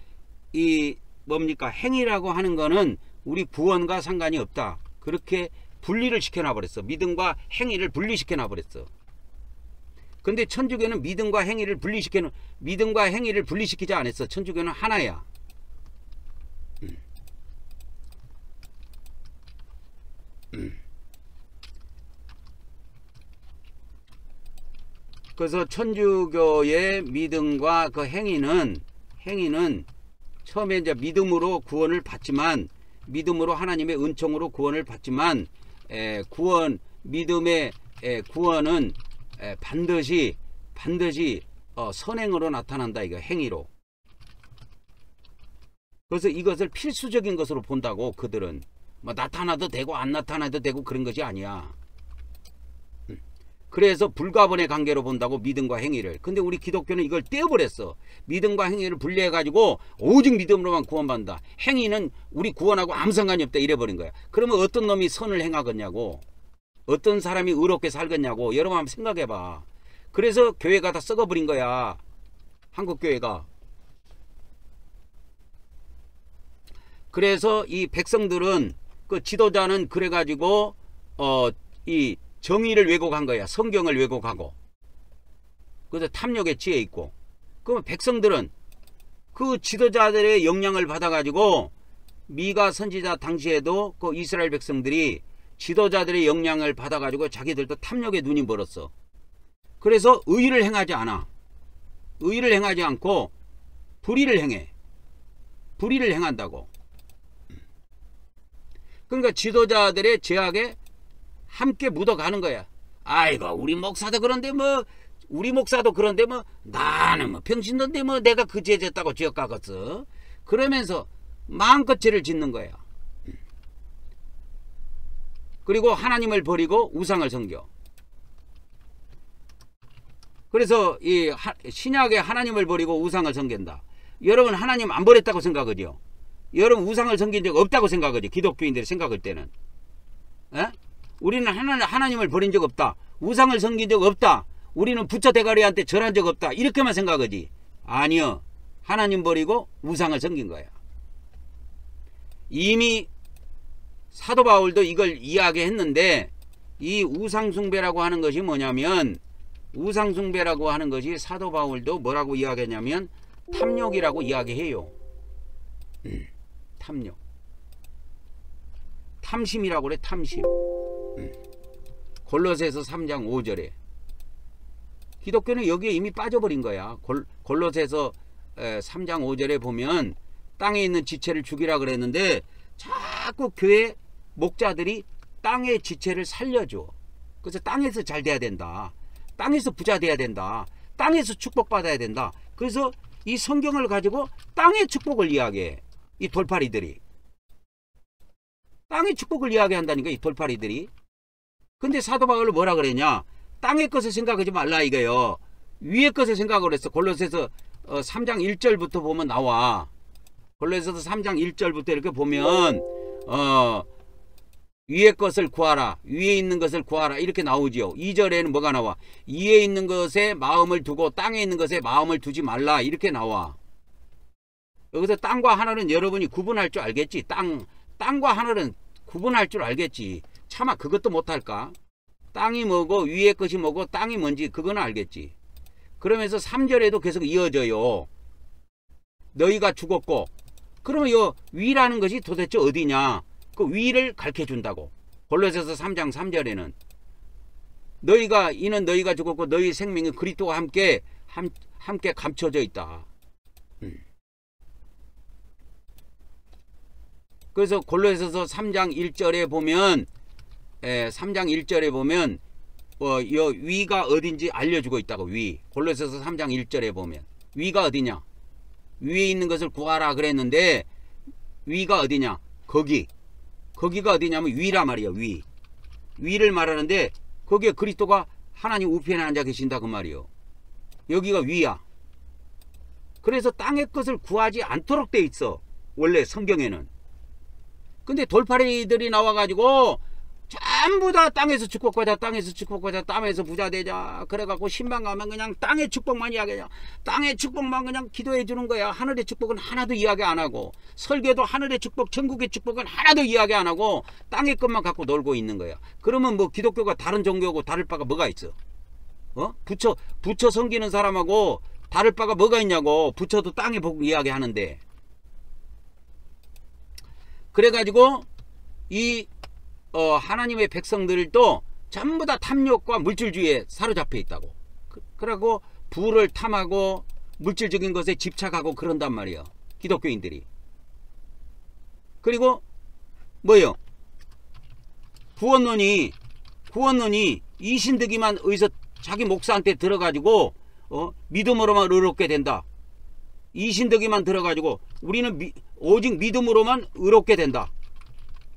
뭡니까, 행위라고 하는 거는 우리 구원과 상관이 없다. 그렇게 분리를 시켜놔 버렸어. 믿음과 행위를 분리시켜놔 버렸어. 근데 천주교는 믿음과 행위를 분리시키지 않았어. 천주교는 하나야. 그래서 천주교의 믿음과 그 행위는 처음에 이제 믿음으로 구원을 받지만, 믿음으로 하나님의 은총으로 구원을 받지만, 믿음의 구원은 반드시 선행으로 나타난다. 이거 행위로. 그래서 이것을 필수적인 것으로 본다고 그들은. 뭐 나타나도 되고 안 나타나도 되고 그런 것이 아니야. 그래서 불가분의 관계로 본다고 믿음과 행위를. 근데 우리 기독교는 이걸 떼어버렸어. 믿음과 행위를 분리해 가지고 오직 믿음으로만 구원받는다. 행위는 우리 구원하고 아무 상관이 없다 이래버린 거야. 그러면 어떤 놈이 선을 행하겠냐고, 어떤 사람이 의롭게 살겠냐고 여러분 한번 생각해 봐. 그래서 교회가 다 썩어버린 거야, 한국 교회가. 그래서 이 백성들은, 그 지도자는 그래가지고 이 정의를 왜곡한 거야. 성경을 왜곡하고. 그래서 탐욕에 취해 있고. 그러면 백성들은 그 지도자들의 영향을 받아가지고, 미가 선지자 당시에도 그 이스라엘 백성들이 지도자들의 영향을 받아가지고 자기들도 탐욕에 눈이 멀었어. 그래서 의를 행하지 않아. 의를 행하지 않고 불의를 행해. 불의를 행한다고. 그러니까 지도자들의 죄악에 함께 묻어가는 거야. 아이고 우리 목사도 그런데 뭐, 우리 목사도 그런데 뭐, 나는 뭐 병신던데 뭐 내가 그 죄 졌다고 지옥 가겠어. 그러면서 마음껏 죄를 짓는 거야. 그리고 하나님을 버리고 우상을 섬겨. 그래서 이 신약에 하나님을 버리고 우상을 섬긴다. 여러분 하나님 안 버렸다고 생각하죠? 여러분 우상을 섬긴 적 없다고 생각하죠? 기독교인들이 생각할 때는. 에? 우리는 하나님을 버린 적 없다. 우상을 섬긴 적 없다. 우리는 부처 대가리한테 절한 적 없다. 이렇게만 생각하지. 아니요. 하나님 버리고 우상을 섬긴 거야. 이미 사도 바울도 이걸 이야기했는데, 이 우상숭배라고 하는 것이 뭐냐면, 우상숭배라고 하는 것이 사도 바울도 뭐라고 이야기했냐면 탐욕이라고 이야기해요. 탐욕. 탐심이라고 그래. 탐심. 골로새서 3장 5절에. 기독교는 여기에 이미 빠져버린 거야. 골로새서 3장 5절에 보면 땅에 있는 지체를 죽이라 그랬는데 자꾸 교회 목자들이 땅의 지체를 살려줘. 그래서 땅에서 잘 돼야 된다. 땅에서 부자 돼야 된다. 땅에서 축복받아야 된다. 그래서 이 성경을 가지고 땅의 축복을 이야기해. 이 돌팔이들이. 땅의 축복을 이야기한다니까, 이 돌팔이들이. 근데 사도 바울은 뭐라 그랬냐? 땅의 것을 생각하지 말라 이거요. 위의 것을 생각을 했어. 골로새서 3장 1절부터 보면 나와. 골로새서 3장 1절부터 이렇게 보면 위의 것을 구하라. 위에 있는 것을 구하라. 이렇게 나오지요. 2절에는 뭐가 나와? 위에 있는 것에 마음을 두고 땅에 있는 것에 마음을 두지 말라. 이렇게 나와. 여기서 땅과 하늘은 여러분이 구분할 줄 알겠지. 땅과 하늘은 구분할 줄 알겠지. 차마 그것도 못할까? 땅이 뭐고 위의 것이 뭐고 땅이 뭔지 그거는 알겠지. 그러면서 3절에도 계속 이어져요. 너희가 죽었고. 그러면 이 위라는 것이 도대체 어디냐? 그 위를 가르쳐준다고. 골로새서 3장 3절에는 이는 너희가 죽었고 너희 생명이 그리스도와 함께 감춰져 있다. 그래서 골로새서 3장 1절에 보면 3장 1절에 보면 이 위가 어딘지 알려주고 있다고. 위. 골로새서 3장 1절에 보면 위가 어디냐? 위에 있는 것을 구하라 그랬는데 위가 어디냐? 거기가 어디냐면 위라 말이야. 위를 말하는데 거기에 그리스도가 하나님 우편에 앉아 계신다 그 말이요. 여기가 위야. 그래서 땅의 것을 구하지 않도록 돼 있어, 원래 성경에는. 근데 돌팔이들이 나와가지고 전부 다 땅에서 축복받아, 땅에서 축복받아, 땅에서 부자 되자. 그래갖고 신방 가면 그냥 땅의 축복만 이야기하냐. 땅의 축복만 그냥 기도해 주는 거야. 하늘의 축복은 하나도 이야기 안 하고, 설교도 하늘의 축복, 천국의 축복은 하나도 이야기 안 하고 땅의 것만 갖고 놀고 있는 거야. 그러면 뭐 기독교가 다른 종교하고 다를 바가 뭐가 있어? 부처 섬기는 사람하고 다를 바가 뭐가 있냐고. 부처도 땅의 복 이야기 하는데. 그래가지고 이 하나님의 백성들도 전부 다 탐욕과 물질주의에 사로잡혀 있다고. 그러고 부를 탐하고 물질적인 것에 집착하고 그런단 말이에요, 기독교인들이. 그리고 뭐요? 구원론이 이신득이만 의해서 자기 목사한테 들어가지고 믿음으로만 의롭게 된다. 이신득이만 들어가지고 우리는 오직 믿음으로만 의롭게 된다.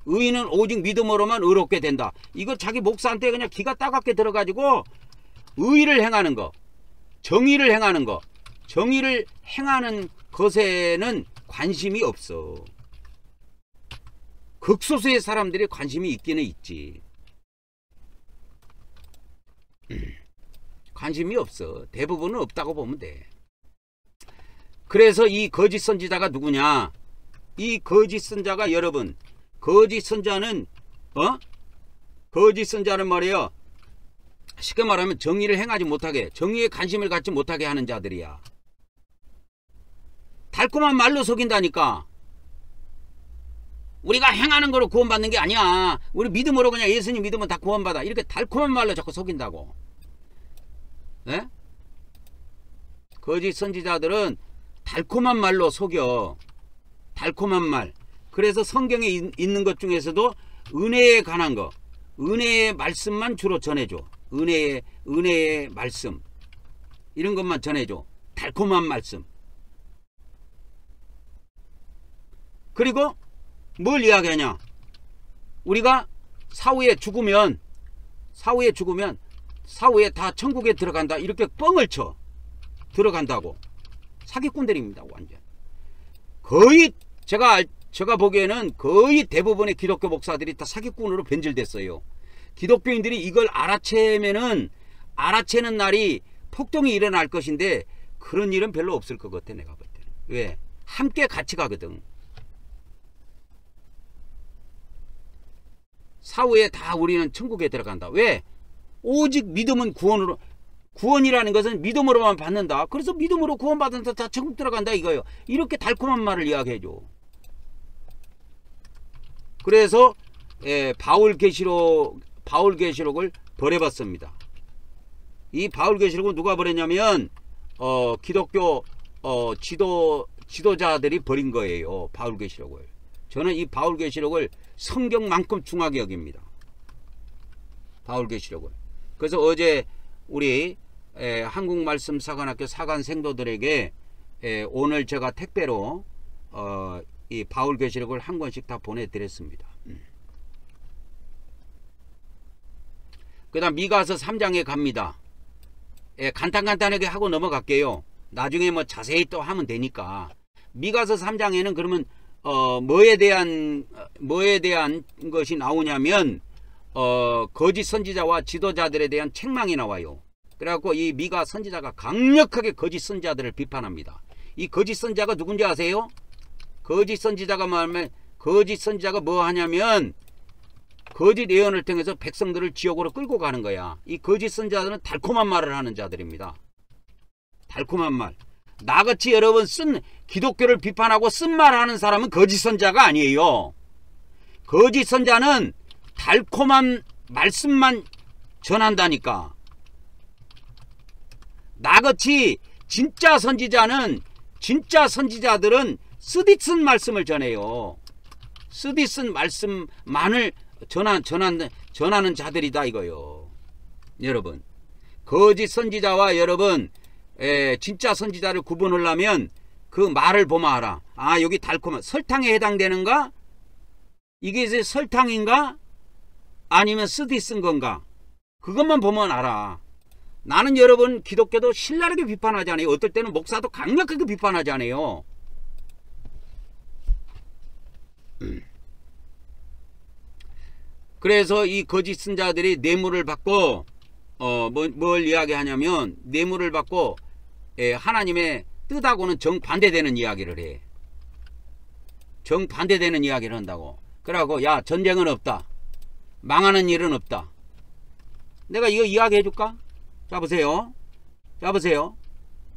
의인은 오직 믿음으로만 의롭게 된다. 이거 자기 목사한테 그냥 기가 따갑게 들어가지고 의를 행하는 거, 정의를 행하는 거, 정의를 행하는 것에는 관심이 없어. 극소수의 사람들이 관심이 있기는 있지. 관심이 없어. 대부분은 없다고 보면 돼. 그래서 이 거짓 선지자가 누구냐? 이 거짓 선자가 여러분, 거짓 선자는 거짓 선자는 말이에요. 쉽게 말하면 정의를 행하지 못하게, 정의에 관심을 갖지 못하게 하는 자들이야. 달콤한 말로 속인다니까. 우리가 행하는 거로 구원받는 게 아니야. 우리 믿음으로 그냥 예수님 믿으면 다 구원받아. 이렇게 달콤한 말로 자꾸 속인다고. 네? 거짓 선지자들은 달콤한 말로 속여. 달콤한 말. 그래서 성경에 있는 것 중에서도 은혜에 관한 거, 은혜의 말씀만 주로 전해줘. 은혜의 말씀, 이런 것만 전해줘. 달콤한 말씀. 그리고 뭘 이야기하냐? 우리가 사후에 죽으면 사후에 다 천국에 들어간다, 이렇게 뻥을 쳐. 들어간다고. 사기꾼들입니다, 완전. 거의 제가 보기에는 거의 대부분의 기독교 목사들이 다 사기꾼으로 변질됐어요. 기독교인들이 이걸 알아채는 날이 폭동이 일어날 것인데 그런 일은 별로 없을 것 같아, 내가 볼 때는. 왜? 함께 같이 가거든. 사후에 다 우리는 천국에 들어간다. 왜? 오직 믿음은 구원이라는 것은 믿음으로만 받는다. 그래서 믿음으로 구원받은 자 다 천국 들어간다 이거예요. 이렇게 달콤한 말을 이야기해줘. 그래서 바울계시록을 버려봤습니다. 이 바울계시록은 누가 버렸냐면 기독교 지도자들이 버린 거예요. 바울계시록을. 저는 이 바울계시록을 성경만큼 중하게 여깁니다. 바울계시록을. 그래서 어제 우리 한국말씀사관학교 사관 생도들에게 오늘 제가 택배로 이 바울계시록을 한 권씩 다 보내드렸습니다. 그 다음 미가서 3장에 갑니다. 간단하게 하고 넘어갈게요. 나중에 뭐 자세히 또 하면 되니까. 미가서 3장에는 그러면 뭐에 대한 것이 나오냐면 거짓 선지자와 지도자들에 대한 책망이 나와요. 그래갖고 이 미가 선지자가 강력하게 거짓 선지자들을 비판합니다. 이 거짓 선지자가 누군지 아세요? 거짓 선지자가 말하면, 거짓 선지자가 뭐 하냐면 거짓 예언을 통해서 백성들을 지옥으로 끌고 가는 거야. 이 거짓 선지자들은 달콤한 말을 하는 자들입니다. 달콤한 말. 나같이 여러분 기독교를 비판하고 쓴말하는 사람은 거짓 선지자가 아니에요. 거짓 선지자는 달콤한 말씀만 전한다니까. 나같이 진짜 선지자들은 쓰디쓴 말씀을 전해요. 쓰디쓴 말씀만을 전하는 자들이다 이거요. 여러분, 거짓 선지자와 여러분 진짜 선지자를 구분하려면 그 말을 보면 알아. 아, 여기 달콤한 설탕에 해당되는가? 이게 이제 설탕인가? 아니면 쓰디쓴 건가? 그것만 보면 알아. 나는 여러분 기독교도 신랄하게 비판하지 않아요. 어떨 때는 목사도 강력하게 비판하지 않아요. 그래서 이 거짓 선자들이 뇌물을 받고 뭘 이야기하냐면 뇌물을 받고 하나님의 뜻하고는 정반대되는 이야기를 해. 정반대되는 이야기를 한다고. 그러고 야, 전쟁은 없다. 망하는 일은 없다. 내가 이거 이야기해 줄까? 자, 보세요.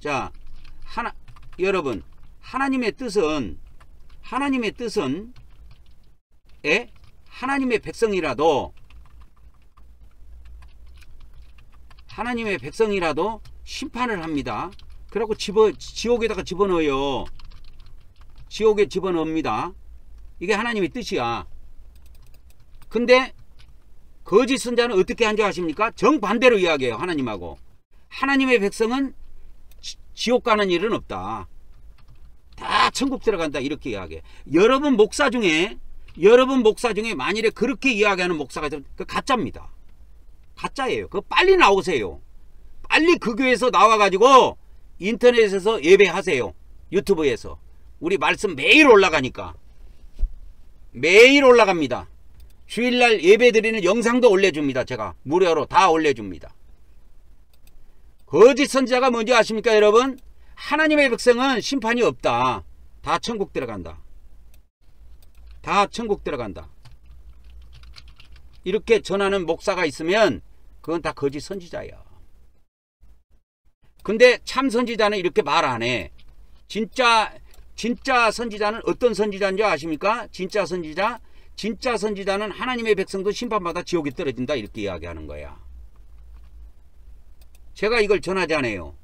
자, 여러분, 하나님의 뜻은 하나님의 백성이라도 심판을 합니다. 그래갖고 지옥에다가 집어넣어요. 지옥에 집어넣습니다. 이게 하나님의 뜻이야. 근데 거짓 선자는 어떻게 한지 아십니까? 정반대로 이야기해요. 하나님하고. 하나님의 백성은 지옥 가는 일은 없다. 다 천국 들어간다. 이렇게 이야기해. 여러분 목사 중에 여러분 목사 중에 만일에 그렇게 이야기하는 목사가 있으면 그 가짜입니다. 가짜예요. 그거 빨리 나오세요. 빨리 그 교회에서 나와가지고 인터넷에서 예배하세요. 유튜브에서. 우리 말씀 매일 올라가니까. 매일 올라갑니다. 주일날 예배 드리는 영상도 올려줍니다. 제가 무료로 다 올려줍니다. 거짓 선지자가 뭔지 아십니까 여러분? 하나님의 백성은 심판이 없다. 다 천국 들어간다. 다 천국 들어간다. 이렇게 전하는 목사가 있으면 그건 다 거짓 선지자야. 근데 참 선지자는 이렇게 말 안 해. 진짜 선지자는 어떤 선지자인지 아십니까? 진짜 선지자는 하나님의 백성도 심판받아 지옥에 떨어진다 이렇게 이야기하는 거야. 제가 이걸 전하지 않아요.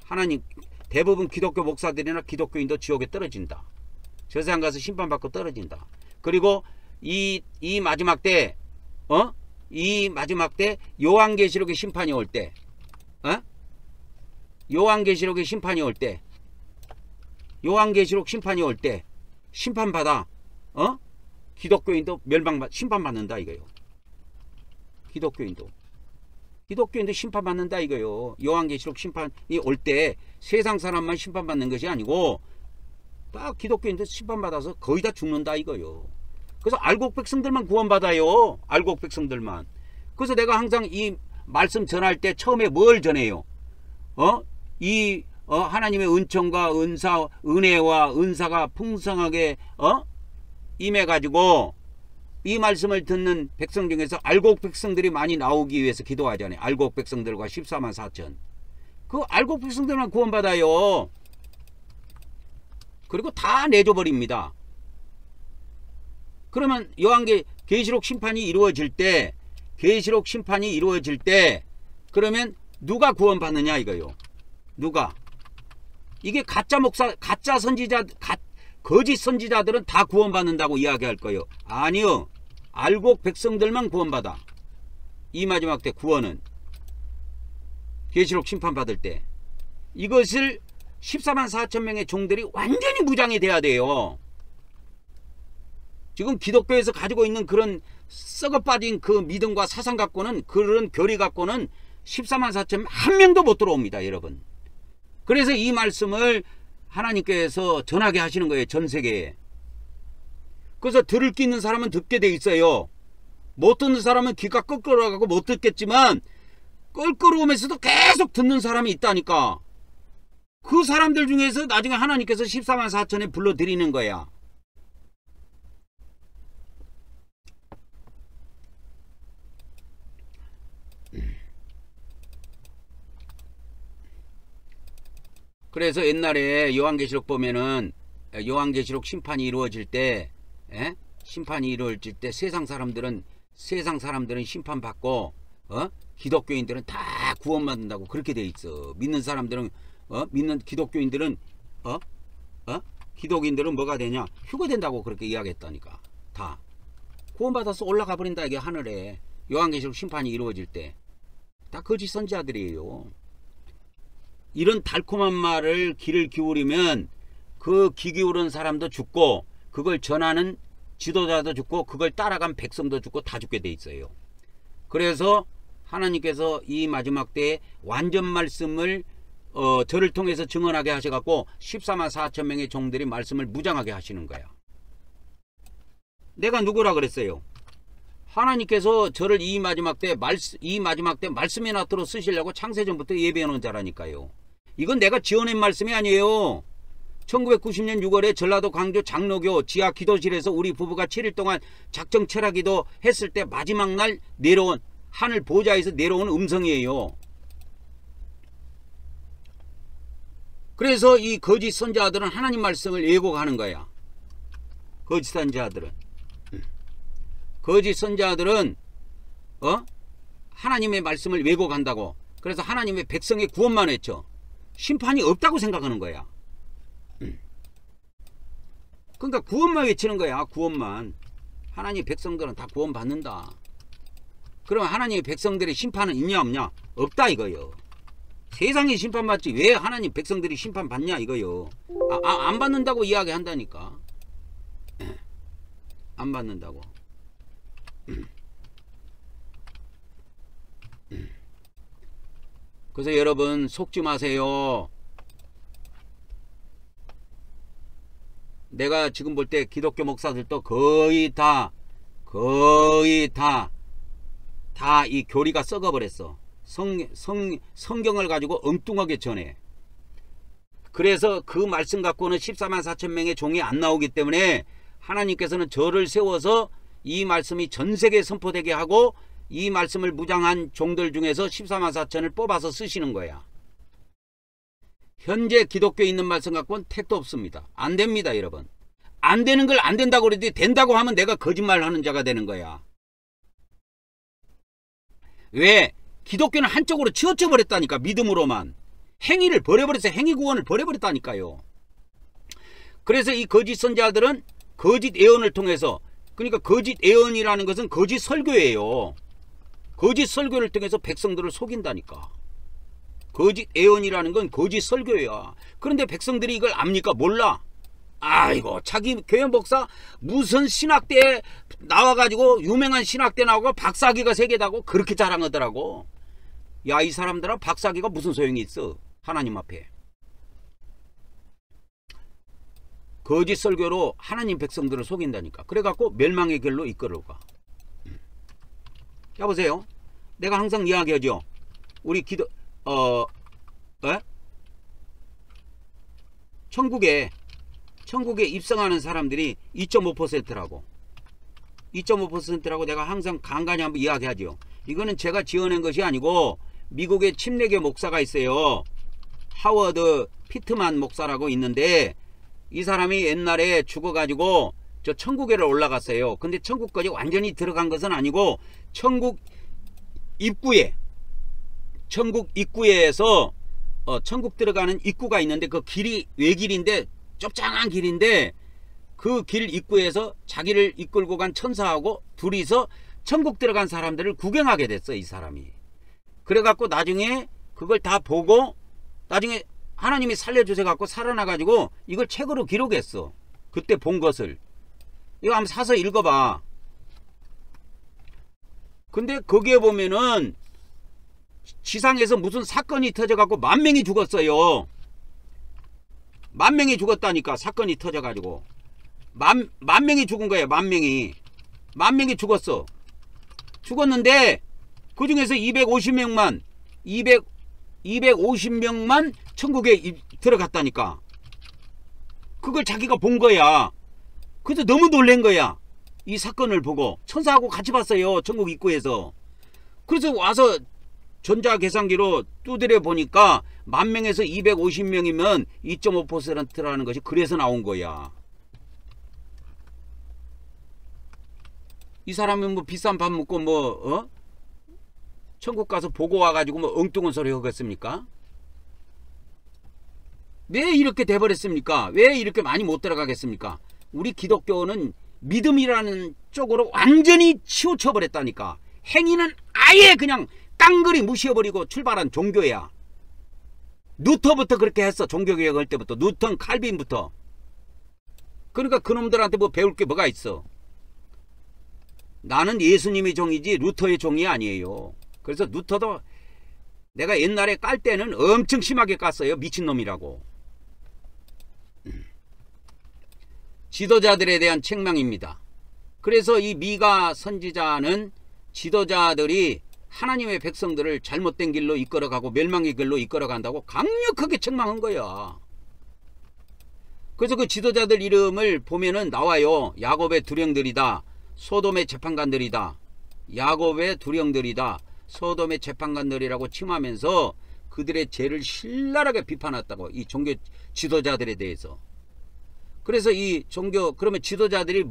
하나님 대부분 기독교 목사들이나 기독교인도 지옥에 떨어진다. 저 세상 가서 심판받고 떨어진다. 그리고 이 마지막 때 이 마지막 때 요한계시록의 심판이 올 때 요한계시록의 심판이 올 때 요한계시록 심판이 올 때 심판받아 기독교인도 심판받는다 이거요. 기독교인도 심판받는다 이거요. 요한계시록 심판이 올 때 세상 사람만 심판받는 것이 아니고 딱 기독교인도 심판받아서 거의 다 죽는다 이거요. 그래서 알곡 백성들만 구원받아요. 알곡 백성들만. 그래서 내가 항상 이 말씀 전할 때 처음에 뭘 전해요? 하나님의 은총과 은혜와 은사가 풍성하게 임해가지고 이 말씀을 듣는 백성 중에서 알곡 백성들이 많이 나오기 위해서 기도하잖아요. 알곡 백성들과 14만 4천. 그 알곡 백성들만 구원받아요. 그리고 다 내줘버립니다. 그러면 계시록 심판이 이루어질 때 그러면 누가 구원받느냐 이거요. 누가? 이게 가짜 선지자, 거짓 선지자들은 다 구원받는다고 이야기할 거예요. 아니요. 알곡 백성들만 구원받아. 이 마지막 때 구원은 계시록 심판받을 때 이것을 14만 4천 명의 종들이 완전히 무장이 돼야 돼요. 지금 기독교에서 가지고 있는 그런 썩어빠진 그 믿음과 사상 갖고는 그런 교리 갖고는 14만 4천 한 명도 못 들어옵니다 여러분. 그래서 이 말씀을 하나님께서 전하게 하시는 거예요. 전 세계에. 그래서 들을 기 있는 사람은 듣게 돼 있어요. 못 듣는 사람은 귀가 껄끄러워가고 못 듣겠지만 껄끄러우면서도 계속 듣는 사람이 있다니까. 그 사람들 중에서 나중에 하나님께서 14만 4천에 불러드리는 거야. 그래서 옛날에 요한계시록 보면은 요한계시록 심판이 이루어질 때 세상 사람들은 심판받고 기독교인들은 다 구원받는다고 그렇게 돼 있어. 믿는 사람들은 믿는 기독교인들은 기독인들은 뭐가 되냐? 휴거된다고 그렇게 이야기했다니까. 다 구원받아서 올라가 버린다 이게 하늘에. 요한계시록 심판이 이루어질 때 다 거짓 선지자들이에요. 이런 달콤한 말을 귀를 기울이면 그 귀 기울은 사람도 죽고 그걸 전하는 지도자도 죽고 그걸 따라간 백성도 죽고 다 죽게 돼 있어요. 그래서 하나님께서 이 마지막 때에 완전 말씀을 저를 통해서 증언하게 하셔갖고 14만 4천 명의 종들이 말씀을 무장하게 하시는 거야. 내가 누구라 그랬어요? 하나님께서 저를 이 마지막 때 말씀의 나트로 쓰시려고 창세전부터 예배해 놓은 자라니까요. 이건 내가 지어낸 말씀이 아니에요. 1990년 6월에 전라도 광주 장로교 지하 기도실에서 우리 부부가 7일 동안 작정 철학기도 했을 때 마지막 날 내려온 하늘 보좌에서 내려온 음성이에요. 그래서 이 거짓 선지자들은 하나님 말씀을 왜곡하는 거야. 거짓 선지자들은 하나님의 말씀을 왜곡한다고. 그래서 하나님의 백성의 구원만 외쳐. 심판이 없다고 생각하는 거야. 그러니까 구원만 외치는 거야. 구원만. 하나님 백성들은 다 구원받는다. 그러면 하나님의 백성들의 심판은 있냐 없냐? 없다 이거요. 세상이 심판받지 왜 하나님 백성들이 심판받냐 이거요. 안 받는다고 이야기한다니까. 안 받는다고. 그래서 여러분 속지 마세요. 내가 지금 볼 때 기독교 목사들도 거의 다 이 교리가 썩어버렸어. 성경을 가지고 엉뚱하게 전해. 그래서 그 말씀 갖고는 14만 4천 명의 종이 안 나오기 때문에 하나님께서는 저를 세워서 이 말씀이 전 세계에 선포되게 하고 이 말씀을 무장한 종들 중에서 14만 4천을 뽑아서 쓰시는 거야. 현재 기독교에 있는 말씀 갖고는 택도 없습니다. 안 됩니다, 여러분. 안 되는 걸 안 된다고 그러지 된다고 하면 내가 거짓말하는 자가 되는 거야. 왜? 기독교는 한쪽으로 치우쳐 버렸다니까. 믿음으로만. 행위를 버려버려서 행위 구원을 버려버렸다니까요. 그래서 이 거짓 선자들은 거짓 예언을 통해서, 그러니까 거짓 예언이라는 것은 거짓 설교예요. 거짓 설교를 통해서 백성들을 속인다니까. 거짓 예언이라는 건 거짓 설교야. 그런데 백성들이 이걸 압니까? 몰라. 아이고, 자기 교회 목사 무슨 신학대에 나와가지고 유명한 신학대 나오고 박사학위가 3개다고 그렇게 자랑하더라고. 야, 이 사람들은 박사학위가 무슨 소용이 있어, 하나님 앞에. 거짓 설교로 하나님 백성들을 속인다니까. 그래갖고 멸망의 길로 이끌어가. 여보세요, 내가 항상 이야기하죠. 우리 천국에 입성하는 사람들이 2.5%라고 2.5%라고 내가 항상 간간히 한번 이야기하죠. 이거는 제가 지어낸 것이 아니고 미국의 침례교 목사가 있어요. 하워드 피트만 목사라고 있는데 이 사람이 옛날에 죽어가지고 저 천국에를 올라갔어요. 근데 천국까지 완전히 들어간 것은 아니고 천국 입구에서 천국 들어가는 입구가 있는데 그 길이 외길인데 좁장한 길인데 그 길 입구에서 자기를 이끌고 간 천사하고 둘이서 천국 들어간 사람들을 구경하게 됐어, 이 사람이. 그래갖고 나중에 그걸 다 보고 나중에 하나님이 살려주셔 갖고 살아나가지고 이걸 책으로 기록했어. 그때 본 것을. 이거 한번 사서 읽어봐. 근데 거기에 보면은 지상에서 무슨 사건이 터져갖고 10,000명이 죽었어요. 10,000명이 죽었다니까. 사건이 터져가지고 10,000명이 죽은 거예요. 10,000명이 죽었어. 죽었는데 그 중에서 250명만 천국에 들어갔다니까. 그걸 자기가 본 거야. 그래서 너무 놀란 거야. 이 사건을 보고. 천사하고 같이 봤어요, 천국 입구에서. 그래서 와서 전자계산기로 두드려 보니까 10,000명에서 250명이면 2.5%라는 것이 그래서 나온 거야. 이 사람은 뭐 비싼 밥 먹고 천국 가서 보고 와가지고 뭐 엉뚱한 소리 하겠습니까? 왜 이렇게 돼버렸습니까? 왜 이렇게 많이 못 들어가겠습니까? 우리 기독교는 믿음이라는 쪽으로 완전히 치우쳐 버렸다니까. 행위는 아예 그냥 깡그리 무시해버리고 출발한 종교야. 루터부터 그렇게 했어. 종교개혁 할 때부터. 누턴, 칼빈부터. 그러니까 그놈들한테 뭐 배울 게 뭐가 있어. 나는 예수님의 종이지 루터의 종이 아니에요. 그래서 루터도 내가 옛날에 깔 때는 엄청 심하게 깠어요. 미친놈이라고. 지도자들에 대한 책망입니다. 그래서 이 미가 선지자는 지도자들이 하나님의 백성들을 잘못된 길로 이끌어가고 멸망의 길로 이끌어간다고 강력하게 책망한 거야. 그래서 그 지도자들 이름을 보면은 나와요. 야곱의 두령들이다. 소돔의 재판관들이다. 야곱의 두령들이다. 소돔의 재판관들이라고 칭하면서 그들의 죄를 신랄하게 비판했다고. 이 종교 지도자들에 대해서. 그래서 이 종교, 그러면 지도자들이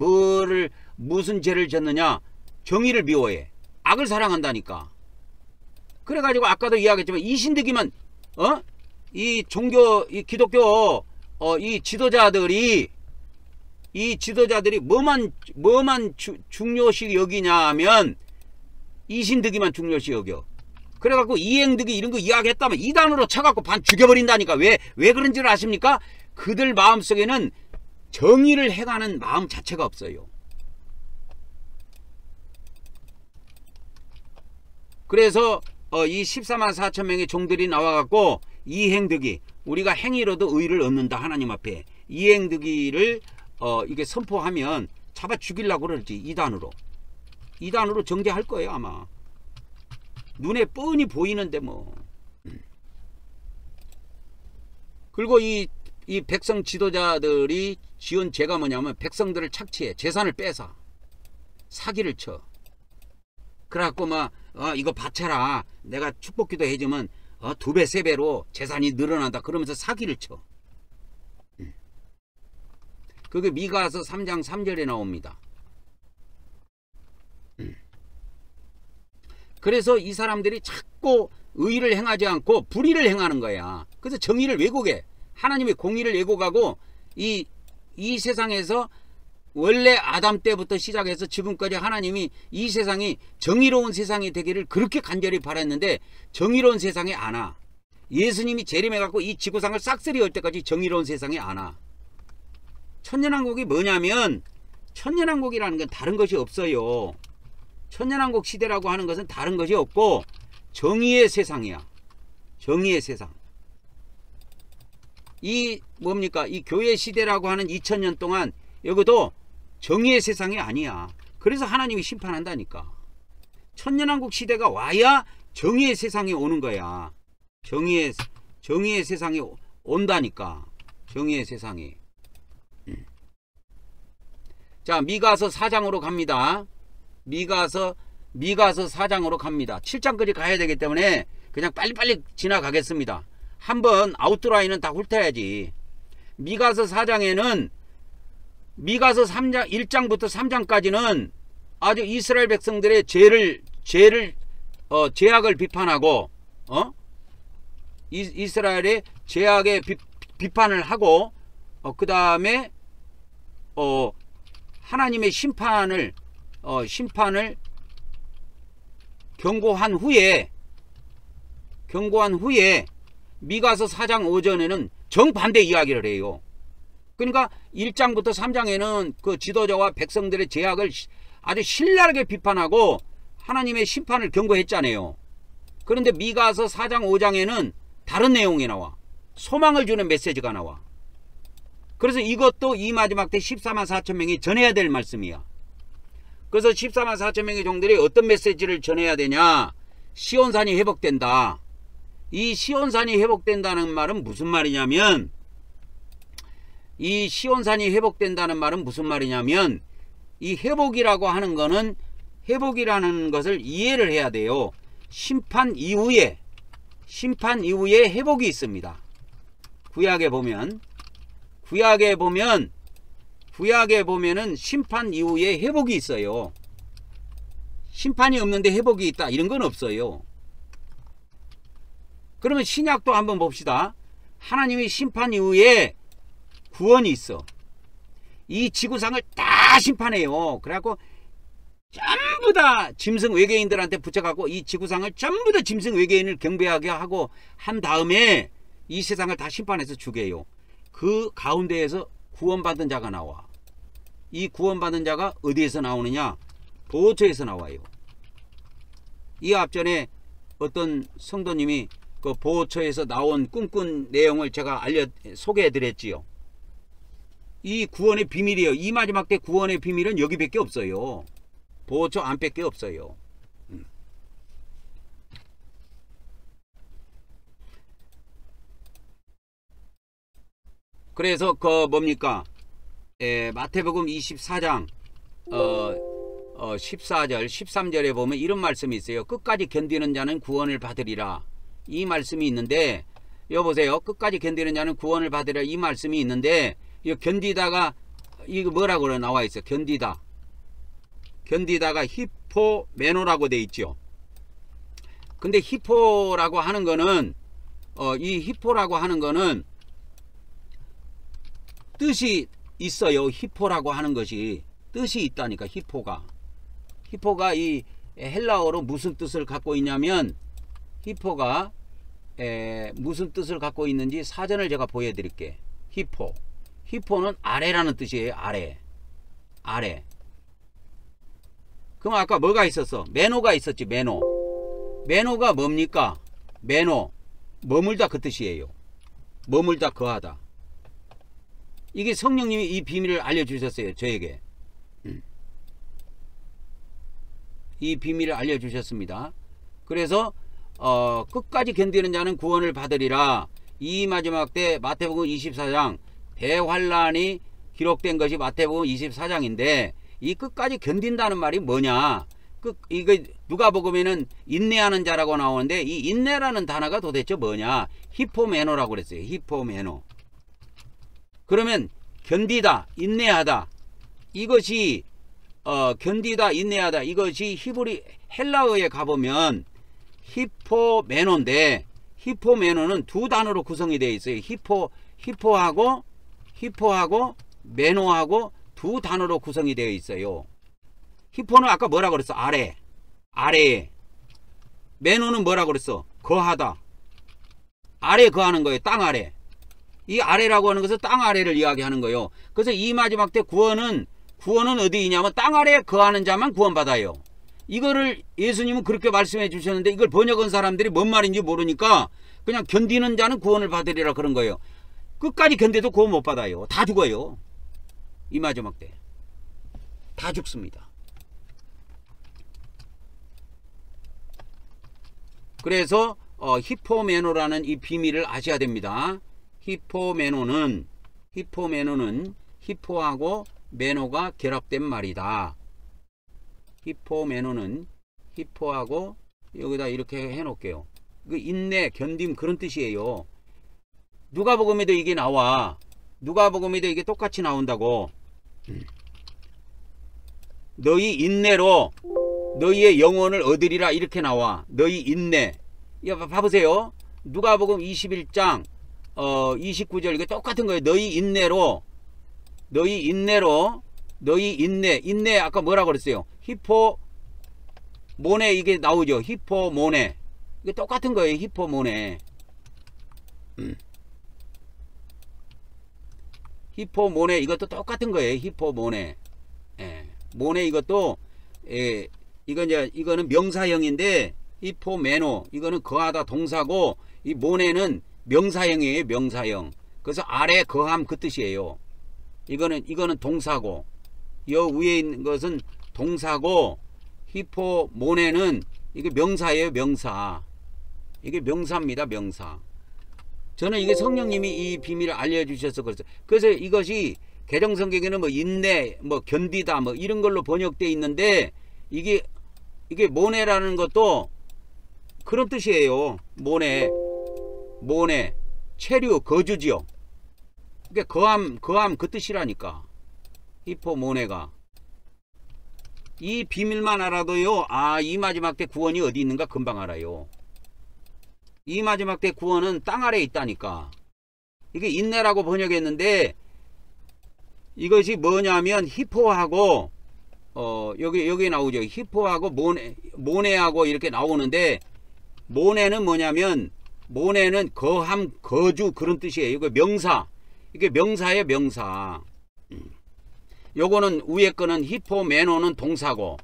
무슨 죄를 졌느냐? 정의를 미워해. 악을 사랑한다니까. 그래가지고 아까도 이야기했지만 이 신득이만 이 종교, 이 기독교 이 지도자들이 뭐만 중요시 여기냐면 이신득이만 중요시 여겨. 그래갖고 이행득이 이런 거 이야기했다면 이단으로 쳐갖고 반 죽여버린다니까. 왜 그런 줄 아십니까? 그들 마음속에는 정의를 행하는 마음 자체가 없어요. 그래서 이 14만 4천 명의 종들이 나와갖고 이행득이, 우리가 행위로도 의를 얻는다 하나님 앞에, 이행득이를 이게 선포하면 잡아 죽이려고 그러지. 이단으로 정죄할 거예요 아마. 눈에 뻔히 보이는데 뭐. 그리고 이 백성 지도자들이 지은 죄가 뭐냐면 백성들을 착취해 재산을 뺏어 사기를 쳐. 그래갖고 막 이거 바쳐라, 내가 축복기도 해주면 2배 3배로 재산이 늘어난다 그러면서 사기를 쳐. 그게 미가서 3장 3절에 나옵니다. 그래서 이 사람들이 자꾸 의를 행하지 않고 불의를 행하는 거야. 그래서 정의를 왜곡해. 하나님의 공의를 왜곡하고 이 세상에서 원래 아담 때부터 시작해서 지금까지 하나님이 이 세상이 정의로운 세상이 되기를 그렇게 간절히 바랐는데 정의로운 세상에 안 와. 예수님이 재림해갖고 이 지구상을 싹쓸이 할 때까지 정의로운 세상에 안 와. 천년왕국이 뭐냐면, 천년왕국이라는 건 다른 것이 없어요. 천년왕국 시대라고 하는 것은 다른 것이 없고 정의의 세상이야. 정의의 세상. 이 뭡니까? 이 교회 시대라고 하는 2000년 동안 여기도 정의의 세상이 아니야. 그래서 하나님이 심판한다니까. 천년왕국 시대가 와야 정의의 세상이 오는 거야. 정의의 세상이 온다니까. 정의의 세상이. 자, 미가서 4장으로 갑니다. 미가서 4장으로 갑니다. 7장까지 가야 되기 때문에 그냥 빨리빨리 지나가겠습니다. 한번 아웃라인은 다 훑어야지. 미가서 4장에는 미가서 3장 1장부터 3장까지는 아주 이스라엘 백성들의 죄악을 비판하고 이스라엘의 죄악의 비판을 하고 그 다음에 하나님의 심판을 경고한 후에 미가서 4장 5절에는 정반대 이야기를 해요. 그러니까 1장부터 3장에는 그 지도자와 백성들의 죄악을 아주 신랄하게 비판하고 하나님의 심판을 경고했잖아요. 그런데 미가서 4장 5장에는 다른 내용이 나와. 소망을 주는 메시지가 나와. 그래서 이것도 이 마지막 때 14만 4천 명이 전해야 될 말씀이야. 그래서 14만 4천 명의 종들이 어떤 메시지를 전해야 되냐. 시온산이 회복된다. 이 시온산이 회복된다는 말은 무슨 말이냐면, 이 회복이라고 하는 거는, 회복이라는 것을 이해를 해야 돼요. 심판 이후에 회복이 있습니다. 구약에 보면은 심판 이후에 회복이 있어요. 심판이 없는데 회복이 있다, 이런 건 없어요. 그러면 신약도 한번 봅시다. 하나님이 심판 이후에 구원이 있어. 이 지구상을 다 심판해요. 그래갖고 전부 다 짐승 외계인들한테 붙여갖고 이 지구상을 전부 다 짐승 외계인을 경배하게 하고 한 다음에 이 세상을 다 심판해서 죽여요. 그 가운데에서 구원받은 자가 나와. 이 구원받은 자가 어디에서 나오느냐? 보호처에서 나와요. 이 앞전에 어떤 성도님이 그 보호처에서 나온 꿈꾼 내용을 제가 소개해 드렸지요. 이 구원의 비밀이에요. 이 마지막 때 구원의 비밀은 여기밖에 없어요. 보호처 안밖에 없어요. 그래서 그 뭡니까? 마태복음 24장 14절 13절에 보면 이런 말씀이 있어요. 끝까지 견디는 자는 구원을 받으리라. 이 말씀이 있는데, 여보세요. 끝까지 견디는 자는 구원을 받으리라, 이 말씀이 있는데, 이 견디다가 이거 뭐라고 나와 있어? 견디다가 히포메노라고 돼 있죠. 근데 히포라고 하는 거는 이 히포라고 하는 거는 뜻이 있어요. 히포라고 하는 것이 뜻이 있다니까. 히포가 이 헬라어로 무슨 뜻을 갖고 있냐면, 히포가 무슨 뜻을 갖고 있는지 사전을 제가 보여드릴게. 히포는 아래라는 뜻이에요. 아래. 그럼 아까 뭐가 있었어? 매노가 있었지. 매노가 뭡니까? 매노, 머물다 그 뜻이에요. 머물다 거하다. 이게 성령님이 이 비밀을 알려주셨어요. 저에게 이 비밀을 알려주셨습니다. 그래서 끝까지 견디는 자는 구원을 받으리라. 이 마지막 때 마태복음 24장 대환란이 기록된 것이 마태복음 24장인데 이 끝까지 견딘다는 말이 뭐냐? 이거 누가복음에는 인내하는 자라고 나오는데 이 인내라는 단어가 도대체 뭐냐? 히포메노라고 그랬어요. 히포메노. 그러면 견디다, 인내하다, 이것이 견디다, 인내하다, 이것이 히브리 헬라어에 가보면 히포메노인데, 히포메노는 두 단어로 구성이 되어 있어요. 히포하고 메노하고 두 단어로 구성이 되어 있어요. 히포는 아까 뭐라 그랬어? 아래에. 메노는 뭐라 그랬어? 거하다. 아래 거하는 거예요. 땅 아래. 이 아래라고 하는 것은 땅 아래를 이야기하는 거예요. 그래서 이 마지막 때 구원은 어디 있냐면 땅 아래에 거하는 자만 구원받아요. 이거를 예수님은 그렇게 말씀해 주셨는데 이걸 번역한 사람들이 뭔 말인지 모르니까 그냥 견디는 자는 구원을 받으리라 그런 거예요. 끝까지 견뎌도 구원 못 받아요. 다 죽어요. 이 마지막 때 다 죽습니다. 그래서 히포메노라는 이 비밀을 아셔야 됩니다. 히포메노는 히포하고 메노가 결합된 말이다. 히포메노는 히포하고 여기다 이렇게 해놓을게요. 그 인내, 견딤 그런 뜻이에요. 누가복음에도 이게 나와. 누가복음에도 이게 똑같이 나온다고. 너희 인내로 너희의 영혼을 얻으리라 이렇게 나와. 너희 인내. 이거 봐보세요. 누가복음 21장 29절 이게 똑같은 거예요. 너희 인내 아까 뭐라고 그랬어요? 히포모네 이게 나오죠. 히포모네 이게 똑같은 거예요. 히포모네. 히포모네 이것도 똑같은 거예요. 히포모네. 예. 모네 이것도 이거는 명사형인데 히포메노 이거는 거하다 동사고 이 모네는 명사형이에요. 명사형. 그래서 아래 거함 그 뜻이에요. 이거는 동사고 여 위에 있는 것은 동사고 히포모네는 이게 명사예요. 명사. 이게 명사입니다. 명사. 저는 이게 성령님이 이 비밀을 알려주셔서 그랬어요. 그래서 이것이 개정성경에는 뭐 인내, 뭐 견디다, 뭐 이런 걸로 번역되어 있는데 이게 모네라는 것도 그런 뜻이에요. 모네, 체류, 거주지요. 그러니까 거함 그 뜻이라니까. 히포모네가. 이 비밀만 알아도요. 아, 이 마지막 때 구원이 어디 있는가 금방 알아요. 이 마지막 때 구원은 땅 아래에 있다니까. 이게 인내라고 번역했는데 이것이 뭐냐면 히포하고 여기 나오죠. 히포하고 모네하고 이렇게 나오는데 모네는 뭐냐면 모네는 거함, 거주 그런 뜻이에요. 이거 명사. 이게 명사예요. 명사. 요거는 위에 거는 히포메노는 동사고.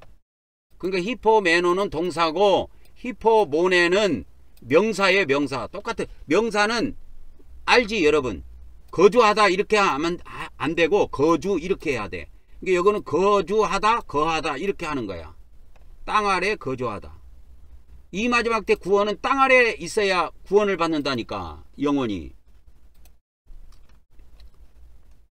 그러니까 히포메노는 동사고 히포모네는 명사예요. 명사. 똑같아. 명사는 알지 여러분. 거주하다 이렇게 하면 안 되고 거주 이렇게 해야 돼. 그러니까 이거는 거주하다 거하다 이렇게 하는 거야. 땅 아래 거주하다. 이 마지막 때 구원은 땅 아래에 있어야 구원을 받는다니까. 영원히.